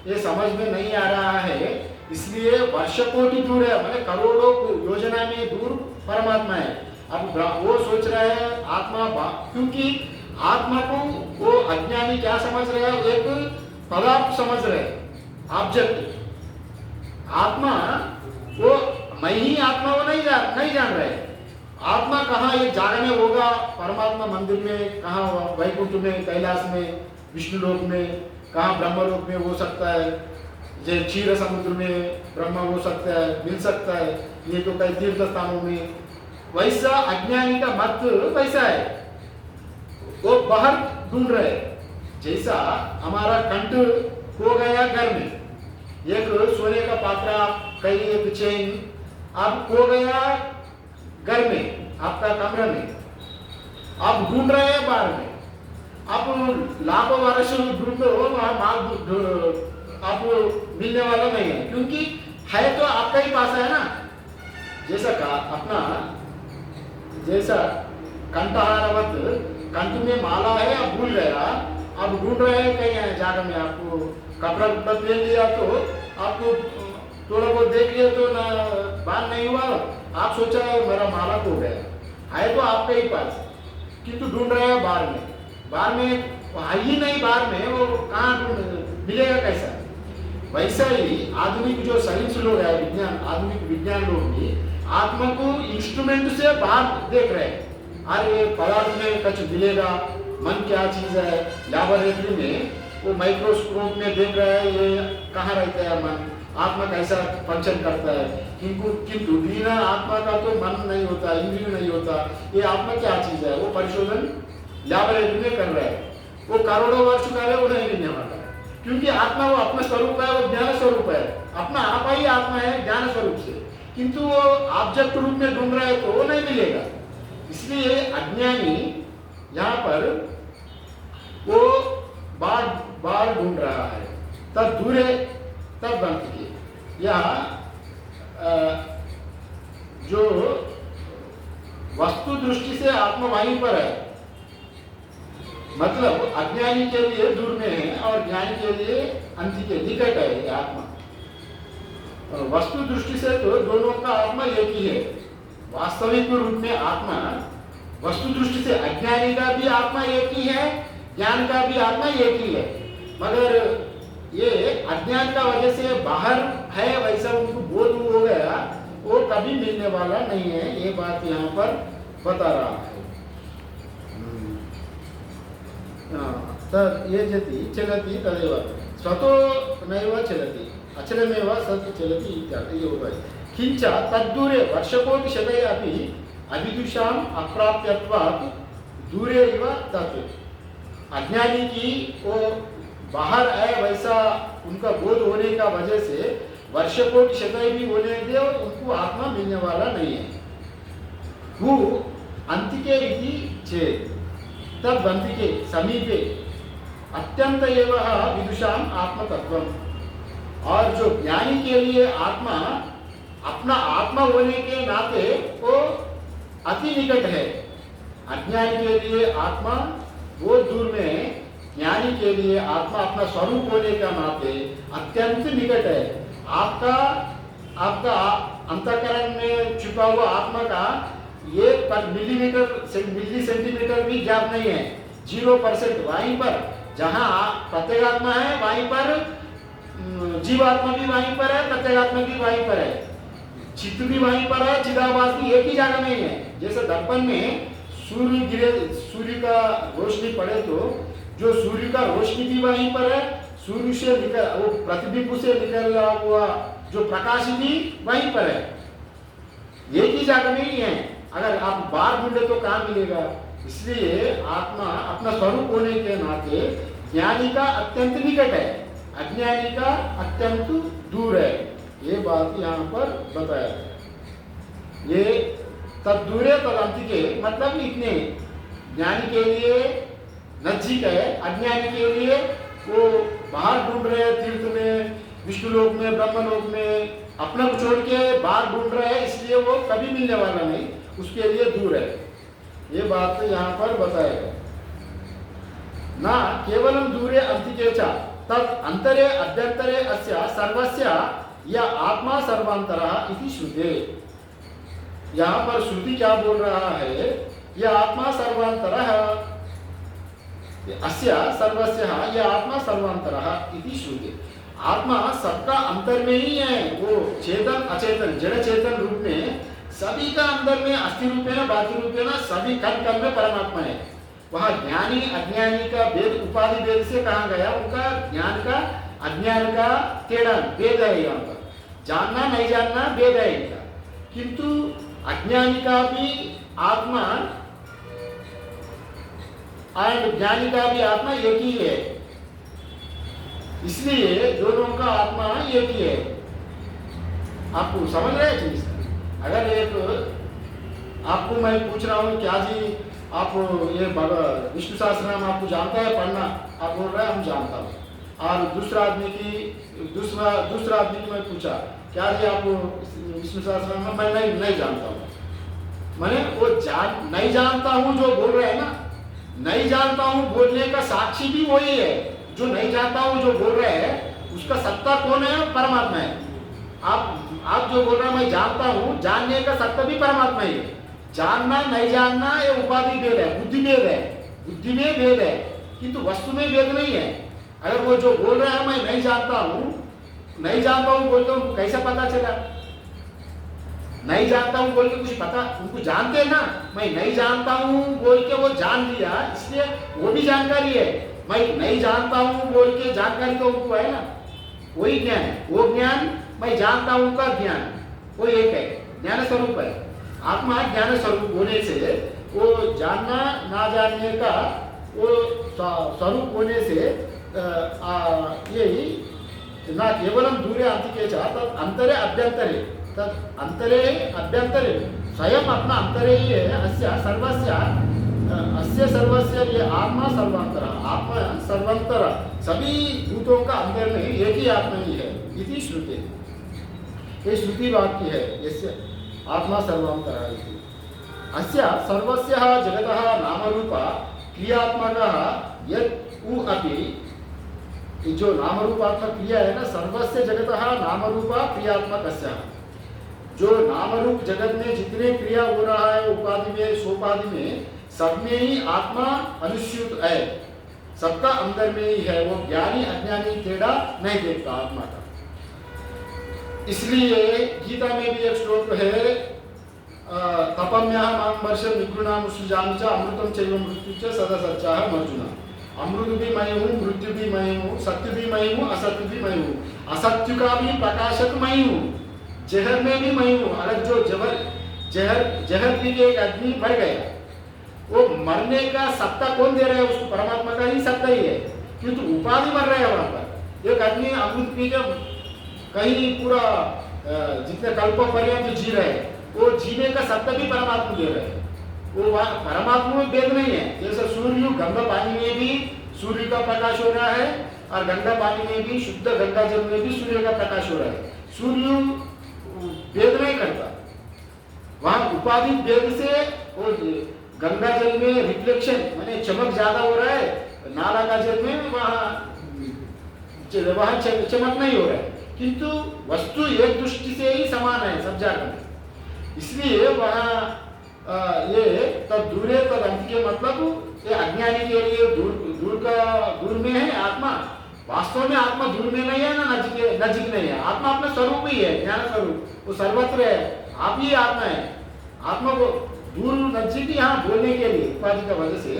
ये समझ में नहीं आ रहा है, इसलिए वर्षकोटि दूर है, माने करोड़ों योजना में दूर परमात्मा है। अब वो सोच रहे हैं आत्मा, क्योंकि आत्मा को वो अज्ञानी क्या समझ रहे हैं? एक पदार्थ समझ रहे हैं, ऑब्जेक्ट। आत्मा वो मैं ही आत्मा वो नहीं जान रहे। आत्मा कहाँ एक जागा में होगा, परमात्मा मंदिर में, कहाँ वैकुंठ में, कैलाश में, विष्णु लोक में, कहाँ ब्रह्म लोक में हो सकता है, जो क्षीर समुद्र में ब्रह्म हो सकता है, मिल सकता है, ये तो कई तीर्थ स्थानों में। वैसा अज्ञानी का मत वैसा है, वो बाहर ढूंढ रहे। जैसा हमारा कंठ खो गया घर में, एक सोने का पात्रा, कहीं एक चेन, अब खो गया घर में, आपका कमरे में, आप ढूंढ रहे हैं बाहर में, आप लाखों वर्ष ढूंढो वहां माल आपको मिलने वाला नहीं है, क्योंकि है तो आपका ही पास है ना। जैसा का अपना जैसा कंठहारवत, कंठ में माला है, आप भूल गया, आप ढूंढ रहे हैं कहीं है जाकर में, आपको कपड़ा उपड़ा पहन लिया तो आपको थोड़ा बहुत देख लिया तो ना बात नहीं हुआ, आप सोचा मेरा माला खो गया, है तो आपके ही पास, किंतु ढूंढ रहे हैं बाहर में, बाहर में है ही नहीं, बाहर में वो कहाँ मिलेगा कैसा। वैसा ही आधुनिक जो साइंस लोग है, विज्ञान, आधुनिक विज्ञान लोग भी आत्मा को इंस्ट्रूमेंट से बाहर देख रहे हैं, अरे पदार्थ में कुछ मिलेगा, मन क्या चीज है, लैबोरेटरी में वो माइक्रोस्कोप में देख रहा है ये कहाँ रहता है मन, आत्मा कैसा फंक्शन करता है, किंतु बिना आत्मा का तो मन नहीं होता, इंद्रिय नहीं होता, ये आत्मा क्या चीज है, वो परिशोधन लैबोरेटरी में कर रहा है, वो करोड़ों वर्ष का है, वो नहीं मिलने वाला है, क्योंकि आत्मा वो अपना स्वरूप है, वो ज्ञान स्वरूप है, अपना आप ही आत्मा है ज्ञान स्वरूप से, किंतु वो ऑब्जेक्ट रूप में ढूंढ रहा है तो वो नहीं मिलेगा। इसलिए अज्ञानी यहाँ पर वो बार ढूंढ रहा है, तब दूरे तब बंद के, या जो वस्तु दृष्टि से आत्मा वहीं पर है, मतलब अज्ञानी के लिए दूर में है और ज्ञानी के लिए अंत के निकट है ये आत्मा। वस्तु दृष्टि से तो दोनों का आत्मा एक ही है, वास्तविक रूप में आत्मा वस्तु दृष्टि से अज्ञानी का भी आत्मा एक ही है, ज्ञान का भी आत्मा एक ही है, मगर ये अज्ञान का वजह से बाहर है, वैसा उनको बोध हो गया, वो कभी मिलने वाला नहीं है, ये बात यहाँ पर बता रहा है। ये जति चलती तदेव स्वतो नैव चलती अचलमेव सत् चलती इत्यादि ये होगा। किंच तद्दूरे वर्षकोटिशतये अपि अविदुषाम् अप्राप्यत्वात् दूरे इव तत्, अज्ञानी की वो बाहर है, वैसा उनका बोध होने का वजह से वर्षकोटिशतये भी होने दे उनको आत्मा मिलने वाला नहीं है। हु अंतिके इति चेत् तब अंतिके समीपे अत्यंत एव विदुषाम आत्मतत्वम, और जो ज्ञानी के लिए आत्मा अपना आत्मा होने के नाते वो अति निकट है, अज्ञानी के लिए आत्मा वो दूर में, ज्ञानी के लिए आत्मा अपना स्वरूप होने का नाते अत्यंत निकट है। आपका अंतःकरण में छुपा हुआ आत्मा का 1 मिली सेंटीमीटर भी गैप नहीं है, 0%। वहीं पर जहाँ प्रत्येगात्मा है वहीं पर जीवात्मा भी वहीं पर है, प्रत्येगात्मा भी वहीं पर है, चित्त भी वहीं पर है, चिदाभास भी एक ही जगह में है। जैसे दर्पण में सूर्य का रोशनी पड़े तो जो सूर्य का रोशनी भी वहीं पर है, सूर्य से निकल वो प्रतिबिंब से निकल रहा हुआ जो प्रकाश भी वहीं पर है, एक ही जगह में ही है। अगर आप बाहर ढूंढे तो कहाँ मिलेगा। इसलिए आत्मा अपना स्वरूप होने के नाते ज्ञानी का अत्यंत निकट है, अज्ञानी का अत्यंत दूर है, ये बात यहाँ पर बताया गया। ये तब दूरे तदंतिके मतलब इतने, ज्ञानी के लिए नजदीक है, अज्ञानी के लिए वो बाहर ढूंढ रहे हैं, तीर्थ में, विष्णुलोक में, ब्रह्मलोक में, अपना को छोड़ के बाहर ढूंढ रहे हैं, इसलिए वो कभी मिलने वाला नहीं, उसके लिए दूर है। ये बात यहाँ पर बताएगा। ना केवलम दूरे अंतिके च तत् अंतरे अभ्यंतरे अस्य सर्वस्य या आत्मा सर्वांतरः इति श्रुते। यहाँ पर श्रुति क्या बोल रहा है, यह आत्मा सर्वांतरः, अस्य सर्वस्य यह आत्मा सर्वांतरः इति श्रुते। आत्मा सबका अंतर में ही है, वो चेतन अचेतन जड़ चेतन रूप में सभी का अंदर में अस्थि रूपेण बाह्य रूपेण सभी कण कण में परमात्मा है। वहाँ ज्ञानी अज्ञानी का भेद उपाधि भेद से कहा गया, उनका ज्ञान का अज्ञान का टेढ़ा भेद है, यहाँ पर जानना नहीं जानना भेद है इनका, किंतु अज्ञानी का भी आत्मा और ज्ञानी का भी आत्मा एक ही है। इसलिए दोनों का आत्मा एक ही है। आपको समझ रहे हैं चीज? अगर एक आपको मैं पूछ रहा हूँ क्या जी आप ये विष्णु सहस्त्र नाम आपको जानता है पढ़ना, आप बोल रहे हैं हम जानता हूँ। और दूसरा आदमी की मैं पूछा क्या जी आप विष्णु सहस्त्र नाम, मैं नहीं जानता हूँ। मैंने वो नहीं जानता हूँ जो बोल रहे हैं ना, नहीं जानता हूँ बोलने का साक्षी भी वही है। जो नहीं जानता हूँ जो बोल रहे हैं उसका सत्ता कौन है? परमात्मा है। आप जो बोल रहे हैं मैं जानता हूँ, जानने का सत्ता भी परमात्मा ही है। जानना नहीं जानना ये उपाधि भेद है, बुद्धि भेद है, बुद्धि में भेद है, किंतु वस्तु में भेद नहीं है। अगर वो जो बोल रहे हैं मैं नहीं जानता हूँ बोलते उनको कैसा पता चला? नहीं जानता हूँ बोल के कुछ पता, उनको जानते हैं ना। मैं नहीं जानता हूँ बोल के वो जान लिया, इसलिए वो भी जानकारी है। मैं नहीं जानता हूँ बोल के जानकारी तो उनको है ना, वही ज्ञान है। वो ज्ञान मैं जानता हूँ का ज्ञान वो एक है, ज्ञान स्वरूप है। आत्मा ज्ञान स्वरूप होने से वो जानना ना जानने का वो स्वरूप होने से यही ना केवलम दूरे अंतिके तद अंतरे अभ्यंतरे, तद अंतरे अभ्यंतरे स्वयं अपना अंतरे ही है। अस्य सर्वस्य ये आत्मा सर्वांतर, आत्मा सर्वांतर, सभी भूतों का अंदर में एक ही आत्मा ही है। इति श्रुति, ये श्रुति वाक्य है। यस्य आत्मा सर्वांतर इति अस्य सर्वस्य जगतः नामरूप क्रियात्मकः यत् उ अपि, जो नामरूपात्मक क्रिया है ना, सर्वस्य जगतः नामरूप क्रियात्मकस्य, जो नामरूप जगत में जितने क्रिया हो रहा है उपाधि में सोपाधि में, सब में ही आत्मा अनुस्यूत है, सबका अंदर में ही है। वो ज्ञानी अज्ञानी टेढ़ा नहीं देखता आत्मा का। इसलिए गीता में भी एक श्लोक है, तपम्याहम् अहं वर्षं निगृणामि सृजामि च अमृतं चैव मृत्यु च सदा सच्चाहम् अर्जुन। अमृत भी मैं हूँ, मृत्यु भी मैं हूँ, सत्य भी मैं हूँ, असत्य भी मैं हूँ, असत्य का भी प्रकाशक मैं हूँ, जहर में भी मैं हूँ। अगर जो जहर पी के एक आदमी मर गया, वो मरने का सत्ता कौन दे रहा है उसको? परमात्मा का ही सत्ता ही है, किंतु उपाधि मर रहा है वहां पर। एक आदमी अमृत पी के कहीं पूरा जितने कल्पों पर्यंत जी रहे, वो जीने का सत्ता भी परमात्मा दे रहे हैं। वो परमात्मा में भेद नहीं है। जैसे सूर्य गंगा पानी में भी सूर्य का प्रकाश हो रहा है, और गंगा पानी में भी शुद्ध गंगा जल में भी सूर्य का प्रकाश हो रहा है। सूर्य भेद नहीं करता, वहां उपाधि भेद से वो गंगा जल में रिफ्लेक्शन माने चमक ज्यादा हो रहा है, नाला का जल में वहां चमक नहीं हो रहा है, किंतु वस्तु एक दृष्टि से ही समान है सब जगह में। इसलिए वहाँ ये तब दूरे तद अंत के मतलब ये अज्ञानी के लिए दूर में है आत्मा। वास्तव में आत्मा दूर में नहीं है ना नजीक नहीं है। आत्मा अपना स्वरूप ही है, ज्ञान स्वरूप, वो सर्वत्र है। आप ही आत्मा है। आत्मा को दूर नजीक यहाँ बोलने के लिए उपाधि का वजह से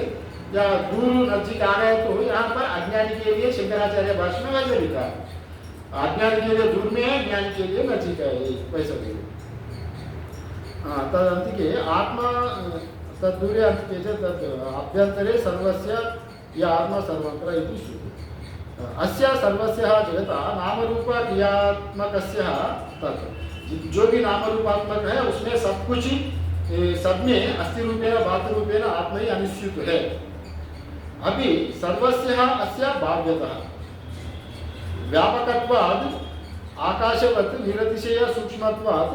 या दूर नजीक आ गए तो यहाँ पर अज्ञानी के लिए शंकराचार्य भाष्य में वैसे लिखा है, अज्ञानी के लिए दूर में है, ज्ञान के लिए नजीक है, वैसा भी। तद अंतिके आत्मा तद दूरे अंतिके च तद अभ्यंतरे सर्वस्य या आत्मा सर्वत्र इति श्रुति। अस्य सर्वस्य जगता नामरूप क्रियात्मकस्य तत्, जो भी नामरूपात्मक है उसमें सब कुछ, सब में अस्थि रूपेण बाध्य रूपेण आत्मा ही अनुस्यूत है। अभी सर्वस्य अस्य भाव्यतः व्यापकत्वाद आकाशवत् निरतिशय सूक्ष्मत्वात्,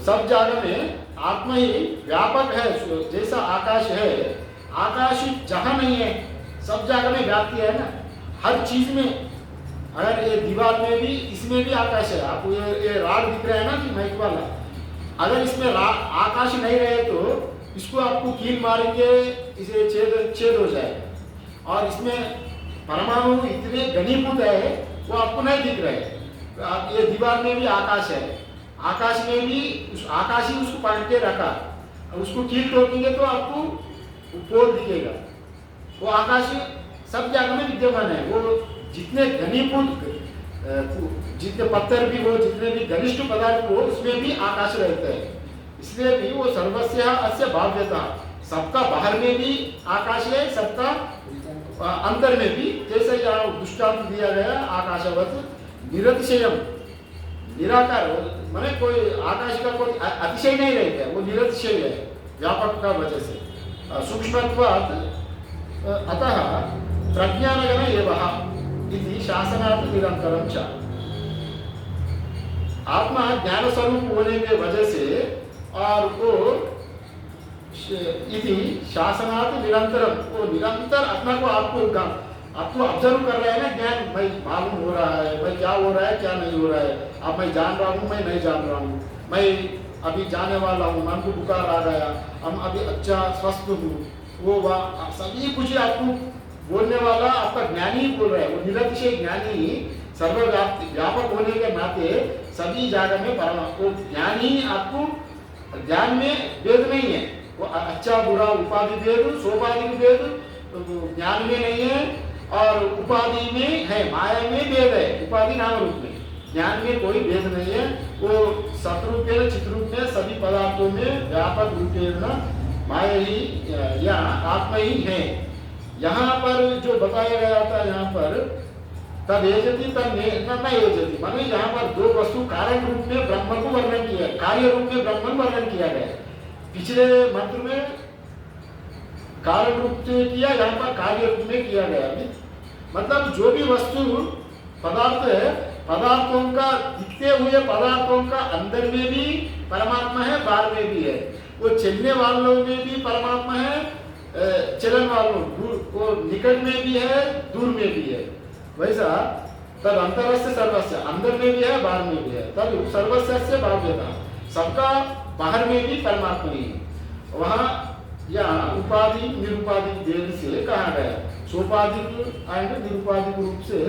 सब जगह में आत्मा ही व्यापक है। जैसा आकाश है, आकाश जहां नहीं है सब जगह में व्याप्ति है ना, हर चीज में। अगर ये दीवार में भी, इसमें भी आकाश है। आपको ये राड दिख रहा है ना कि माइक वाला, अगर इसमें आकाश नहीं रहे तो इसको आपको कील मारेंगे, इसे छेद हो जाएगा। और इसमें परमाणु इतने घनीभूत है वो आपको नहीं दिख रहे। ये दीवार में भी आकाश है, आकाश में भी आकाश ही उसको पकड़ के रखा, उसको कील ठोकेंगे तो आपको पोल दिखेगा। वो आकाश सब जगह में विद्यमान है। वो जितने घनीभूत, जितने पत्थर भी हो, जितने भी घनिष्ठ पदार्थ हो, उसमें भी आकाश रहता है। इसलिए भी वो सर्वस्य अस्य भाव्यता, सबका बाहर में भी आकाश है, सबका अंतर में भी जैसे यहाँ दृष्टांत दिया गया आकाशवत निरतिशयम, निराकार माने कोई आकाश का कोई अतिशय नहीं रहता है, वो निरतिशय है व्यापक का वजह से। सूक्ष्मत्वात् अतः प्रज्ञानगण एवं इति शासनात् निरंतरम च। आत्मा ज्ञान स्वरूप होने के वजह से और वो इति शासनात् निरंतरम, वो निरंतर अपना को आपको ऑब्जर्व कर रहा है ना, ज्ञान भाई मालूम हो रहा है भाई क्या हो रहा है क्या नहीं हो रहा है, अब मैं जान रहा हूँ मैं नहीं जान रहा हूँ, मैं अभी जाने वाला हूँ, मन को बुखार आ गया, हम अभी अच्छा स्वस्थ हूँ, वो वहाँ सभी कुछ आपको बोलने वाला आपका ज्ञानी बोल रहा है। वो निरतिशय ज्ञानी सर्वव्यापक होने के नाते सभी जगह में परमात्मा, वो ज्ञानी आपको ज्ञान में भेद नहीं है, वो अच्छा बुरा उपाधि भेद सोपाधि भेद ज्ञान में नहीं है, और उपाधि में है, माया में भेद है, उपाधि नाम रूप में, ज्ञान में कोई भेद नहीं है। वो सतरूपेण चित्रूप में सभी पदार्थों में व्यापक रूपेण माया ही या आत्मा ही है। यहाँ पर जो बताया गया था, यहाँ पर तद एजति तद न एजति, माने यहाँ पर दो वस्तु कारण रूप में ब्रह्म को वर्णन किया, कार्य रूप में ब्रह्म वर्णन किया गया। पिछले मंत्र में कारण रूप से किया, यहाँ पर कार्य रूप में किया गया। मतलब जो भी वस्तु पदार्थ है, पदार्थों का दिखते हुए पदार्थों का अंदर में भी परमात्मा है, बाहर में भी है। वो चलने वालों में भी परमात्मा है, चलन वालों वो निकट में भी है दूर में भी है। वैसा तद अंतरस्य सर्वस्य, अंदर में भी है बाहर में भी है। तद सर्वस्य बाह्यता, सबका बाहर में भी परमात्मा ही है। वहाँ यहाँ उपाधि निरुपाधिक भेद से कहा गया, सोपाधिक एंड निरुपाधिक रूप से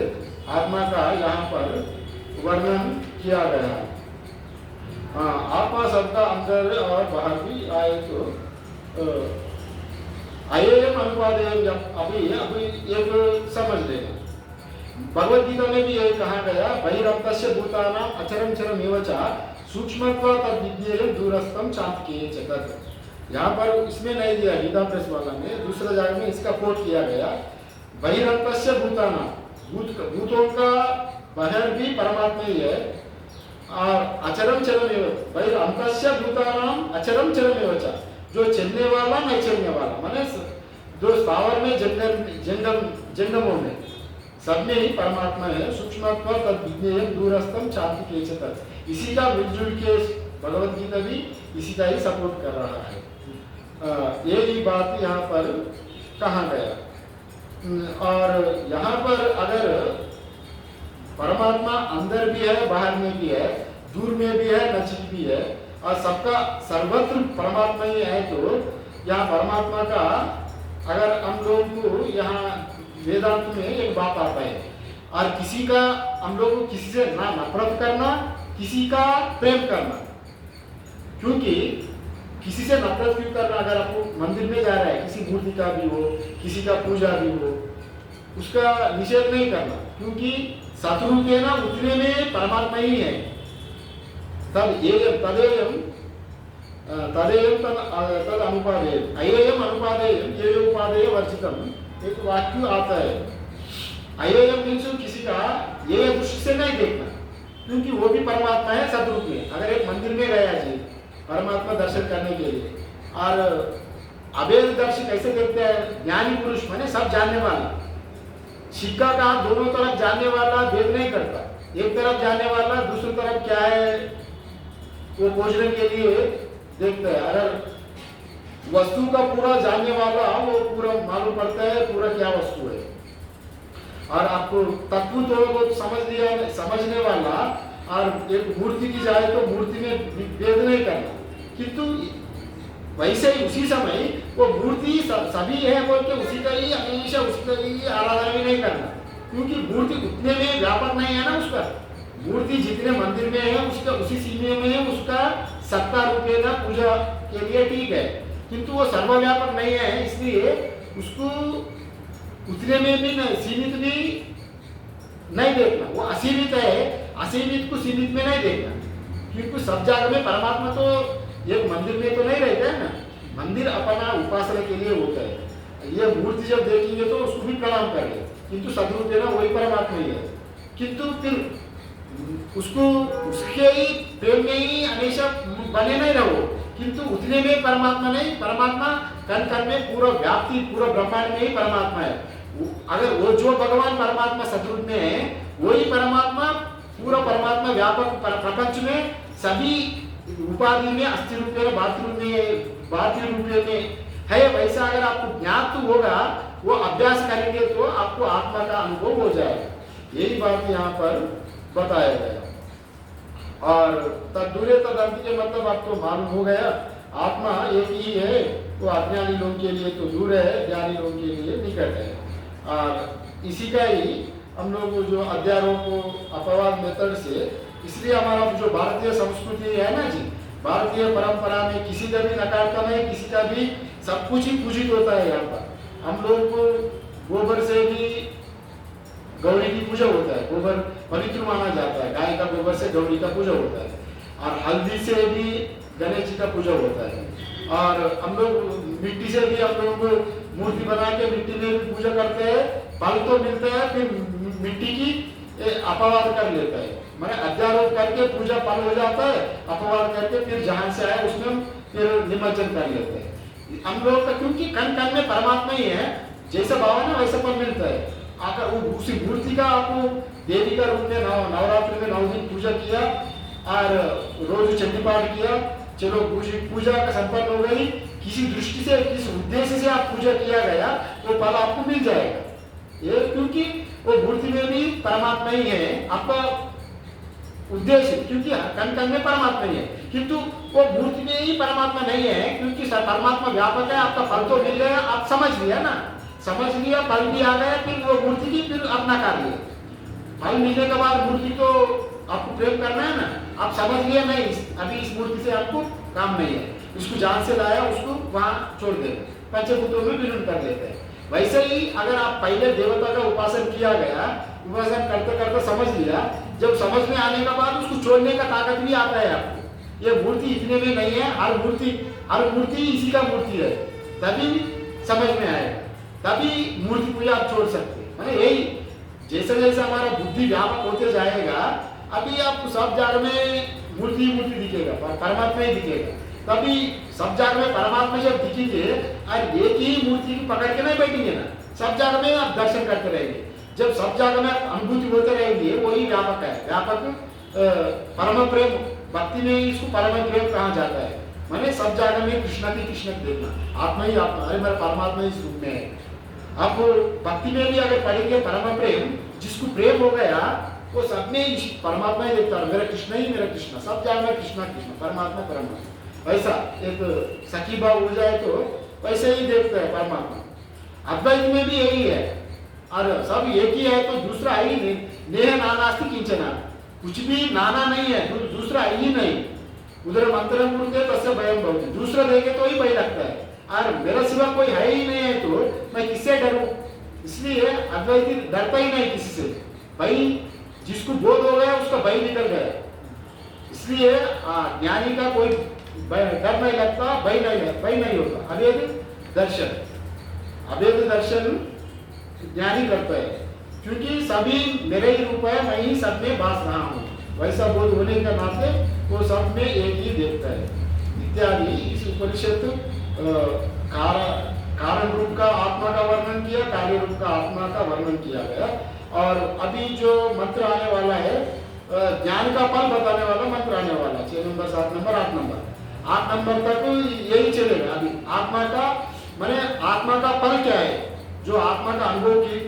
आत्मा का यहाँ पर वर्णन किया गया। हाँ, आत्मा सबका अंदर और बाहर भी आए तो अयम अनुपादेय, अभी एक समझ लेना। भगवद गीता में भी यही कहा गया, बहिरंतस्य भूतानां अचरम चरम एव च सूक्ष्मत्व तद विज्ञेयं दूरस्थम चांतकेय जगत। यहाँ पर इसमें नहीं दिया, गीता प्रेस वाला में दूसरा जगह में इसका कोट किया गया, बहिरंतस्य भूतानां, भूतों का बाहर भी परमात्मा ही है, और अचरम चरम एव, बहिरंतस्य भूतानां अचरम चरम एव च, जो चलने वाला नहीं चलने वाला, माने जो स्थावर में जंगमों में सब में ही परमात्मा है। सूक्ष्मत्व तद विज्ञेयं दूरस्थम चांतकेय च तत्, इसी का मिलजुल के भगवद गीता भी इसी का ही सपोर्ट कर रहा है। यही बात यहाँ पर कहा गया। और यहाँ पर अगर परमात्मा अंदर भी है बाहर में भी है, दूर में भी है नजीक भी है, और सबका सर्वत्र परमात्मा ही है, तो यहाँ परमात्मा का अगर हम लोग को यहाँ वेदांत में एक बात आता है, और किसी का हम लोग को किसी से ना नफरत करना, किसी का प्रेम करना। क्योंकि किसी से नफरत क्यों करना? अगर आपको मंदिर में जा रहा है, किसी मूर्ति का भी हो, किसी का पूजा भी हो, उसका निषेध नहीं करना, क्योंकि शत्रु के ना उतने में परमात्मा ही है। तदेयम तद अनुपादेय, अयेयम अनुपादेयम ये उपादेय वर्जितम, एक वाक्य आता है। अयेयम मीन्स किसी का ये दृष्टि से नहीं देखना, क्योंकि वो भी परमात्मा है सदरूप में। अगर एक मंदिर में गया जी परमात्मा दर्शन करने के लिए, और अभेद दर्शन कैसे देखते हैं? ज्ञानी पुरुष माने सब जानने वाला, सिक्का का दोनों तरफ जानने वाला भेद नहीं करता, एक तरफ जानने वाला दूसरी तरफ क्या है वो खोजने के लिए देखता है। अगर वस्तु का पूरा जानने वाला वो पूरा मालूम पड़ता है पूरा क्या वस्तु है, और आपको तत्व तो समझने वाला, और एक मूर्ति की जाए तो मूर्ति में भेद नहीं करना, किंतु वैसे ही उसी समय वो मूर्ति सभी है बोल के उसी का ही हमेशा उसी का ही आराधना भी नहीं करना, क्योंकि मूर्ति उतने में व्यापक नहीं है ना। उसका मूर्ति जितने मंदिर में है उसका उसी सीमे में है, उसका सत्ता रूपेण पूजा के लिए ठीक है, किंतु वो सर्वव्यापक नहीं है, इसलिए उसको उतने में भी नहीं, सीमित भी नहीं देखना। वो असीमित है, असीमित को सीमित में नहीं देखना, क्योंकि सब जगह में परमात्मा तो एक मंदिर में तो नहीं रहता है ना। मंदिर अपना उपासना के लिए होता है, ये मूर्ति जब देखेंगे तो उसको भी प्रणाम करेंगे, किंतु सदरूप है ना वही परमात्मा ही है। किंतु फिर उसको उसके ही प्रेम में ही हमेशा बने नहीं रहो, किंतु उतने में परमात्मा नहीं, परमात्मा कण कण में पूरा व्याप्ति पूरा ब्रह्मांड में ही परमात्मा है। अगर वो जो भगवान परमात्मा सदरूप में है वही परमात्मा पूरा परमात्मा व्यापक प्रपंच में सभी उपाधि में अस्थि रूप में भारतीय रूप में है। वैसा अगर आपको ज्ञात तो होगा, वो अभ्यास करेंगे तो आपको आत्मा का अनुभव हो जाएगा। यही बात यहाँ पर बताया गया। और तदूरे तदंत के मतलब आपको मालूम हो गया, आत्मा एक ही है, वो अज्ञानी लोगों के लिए तो दूर है, ज्ञानी लोगों के लिए निकट है। और इसी का ही हम लोग जो अध्यारोप अपवाद मेथड से, इसलिए हमारा जो भारतीय संस्कृति है ना जी, भारतीय परंपरा में किसी का भी नकारता नहीं, किसी का भी सब कुछ ही पूजित होता है। यहाँ पर हम लोग को गोबर से भी गौरी की पूजा होता है, गोबर पवित्र माना जाता है, गाय का गोबर से गौरी का पूजा होता है। और हल्दी से भी गणेश जी का पूजा होता है। और हम लोग मिट्टी से भी हम लोग मूर्ति बना के मिट्टी में भी पूजा करते हैं, फल तो मिलता है, फिर मिट्टी की अपवाद कर लेता है, मैंने अध्यारोप करके पूजा फल हो जाता है, अपवाद करके फिर जहां से आए उसमें फिर निमज्जन कर लेते हैं हम लोग का। क्योंकि कण कण में परमात्मा ही है, जैसा भाव है वैसा फल मिलता है। अगर वो उसी मूर्ति का आपको देवी का रूप में नवरात्रि में 9 दिन पूजा किया और रोज चंडी पाठ किया, चलो पूजा का संपन्न हो गई, किसी दृष्टि से किस उद्देश्य से आप पूजा किया गया वो फल आपको मिल जाएगा। ये क्योंकि वो मूर्ति में भी परमात्मा ही है, आपका उद्देश्य, क्योंकि कण कण में परमात्मा ही है, किंतु वो मूर्ति में ही परमात्मा नहीं है, क्योंकि परमात्मा व्यापक है। आपका फल तो मिल गया, आप समझ लिया ना, समझ लिया, फल भी आ गया, फिर वो मूर्ति की फिर अपना कार्य। फल मिलने के बाद मूर्ति को आपको प्रेम करना है ना, आप समझ लिया नहीं अभी इस मूर्ति से आपको काम नहीं है, उसको जान से लाया, उसको वहां छोड़ देते, पंचभूतों में विलीन कर देते हैं। वैसे ही अगर आप पहले देवता का उपासन किया गया, उपासन करते करते समझ लिया, जब समझ में आने के बाद उसको छोड़ने का ताकत भी आता है आपको। ये मूर्ति इतने में नहीं है, हर मूर्ति इसी का मूर्ति है, तभी समझ में आएगा, तभी मूर्ति पूजा आप छोड़ सकते हैं। मैंने यही जैसे जैसे हमारा बुद्धि व्यापक होते जाएगा, अभी आपको सब जगह में मूर्ति दिखेगा, परमात्मा ही दिखेगा। तभी सब जगह में परमात्मा जब दिखेंगे और एक ही मूर्ति को पकड़ के नहीं बैठेंगे ना, सब जगह में आप दर्शन करते रहेंगे। जब सब जगह में अनुभूति होते रहेंगे, वही व्यापक है। व्यापक परम प्रेम, भक्ति में इसको परम प्रेम कहा जाता है। मैंने सब जगह में कृष्ण देखना, आत्मा ही आत्मा, अरे मेरा परमात्मा इस रूप में है। अब भक्ति में भी अगर पढ़ेंगे परम प्रेम, जिसको प्रेम हो गया वो सब में परमात्मा ही देखता है, मेरा कृष्ण ही मेरा कृष्ण, सब जगह में कृष्ण परमात्मा। वैसा एक सखी भाव हो जाए तो वैसे ही देखता है परमात्मा। अद्वैत में भी यही है, और सब एक ही है तो दूसरा है ही नहीं। नेह नानास्ति किंचना, कुछ भी नाना नहीं है, दूसरा है ही नहीं। उधर मंत्र मुड़ते तस्य भयम भवति, दूसरा देखे तो ही भय लगता है, और मेरा सिवा कोई है ही नहीं है तो मैं किससे डरूं। इसलिए अद्वैती डरता ही नहीं किसी से, भाई जिसको बोध हो गया उसका भय निकल गया। इसलिए ज्ञानी का कोई डर नहीं लगता, भय नहीं होता। अभेद दर्शन ज्ञानी करता है, क्योंकि सभी मेरे ही रूप है, मैं ही सब में बास रहा हूँ, वैसा बोध होने के नाते वो सब में एक ही देखता है इत्यादि। इस उपनिषद कारण रूप का आत्मा का वर्णन किया, कार्य रूप का आत्मा का वर्णन किया गया। और अभी जो मंत्र आने वाला है, ज्ञान का फल बताने वाला मंत्र आने वाला, 6 नंबर 7 नंबर 8 नंबर तक यही चलेगा। अभी आत्मा का माने आत्मा का फल क्या है, जो आत्मा का अनुभव की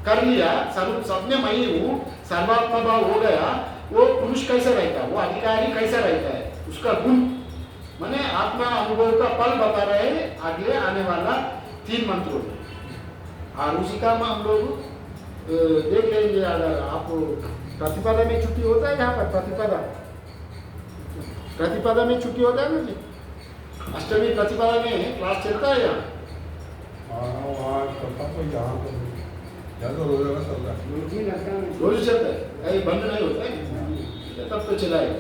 कर लिया, सब में मैं ही हूँ, सर्वात्मा भाव हो गया, वो पुरुष कैसे रहता है, वो अधिकारी कैसा रहता है, उसका गुण माने आत्मा अनुभव का फल बता रहे हैं आगे आने वाला 3 मंत्रों में। और उसी का हम लोग देख लेंगे। अगर आपको प्रतिपदा में छुट्टी होता है, यहाँ पर प्रतिपदा में छुट्टी होता है ना जी, अष्टमी प्रतिपदा में क्लास चलता है यहाँ। रोज चलता है, कहीं बंद नहीं होता है, तब तो चलाएगा।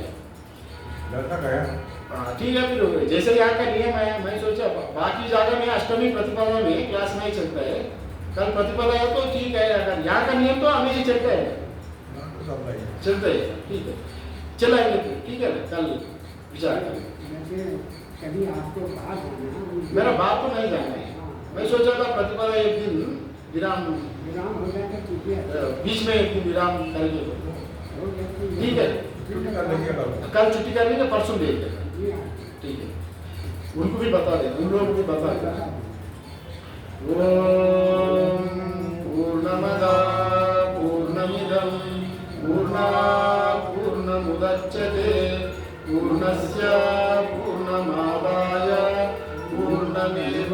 हाँ, ठीक है फिर जैसे यहाँ का नियम है मैं सोचा बाकी जगह में अष्टमी प्रतिपदा में क्लास नहीं चलता है कल प्रतिपदा है तो ठीक है अगर यहाँ का नियम तो हमेशा चलता है चलता है ठीक है चलाएंगे फिर ठीक है ना कल विचार करेंगे कभी आपको बाहर जाना मेरा बात तो नहीं जाना है मैं सोचा था प्रतिपदा एक दिन विराम विराम हो जाता छुट्टी बीच में एक दिन विराम करेंगे ठीक है कल छुट्टी करने का परसों भेज देगा ठीक है उनको भी बता दें उन लोगों को भी बता दें ओम पूर्णमदा पूर्णमिदं पूर्णात् पूर्णमुदच्यते पूर्णस्य पूर्णमादाय पूर्णमेवावशिष्यते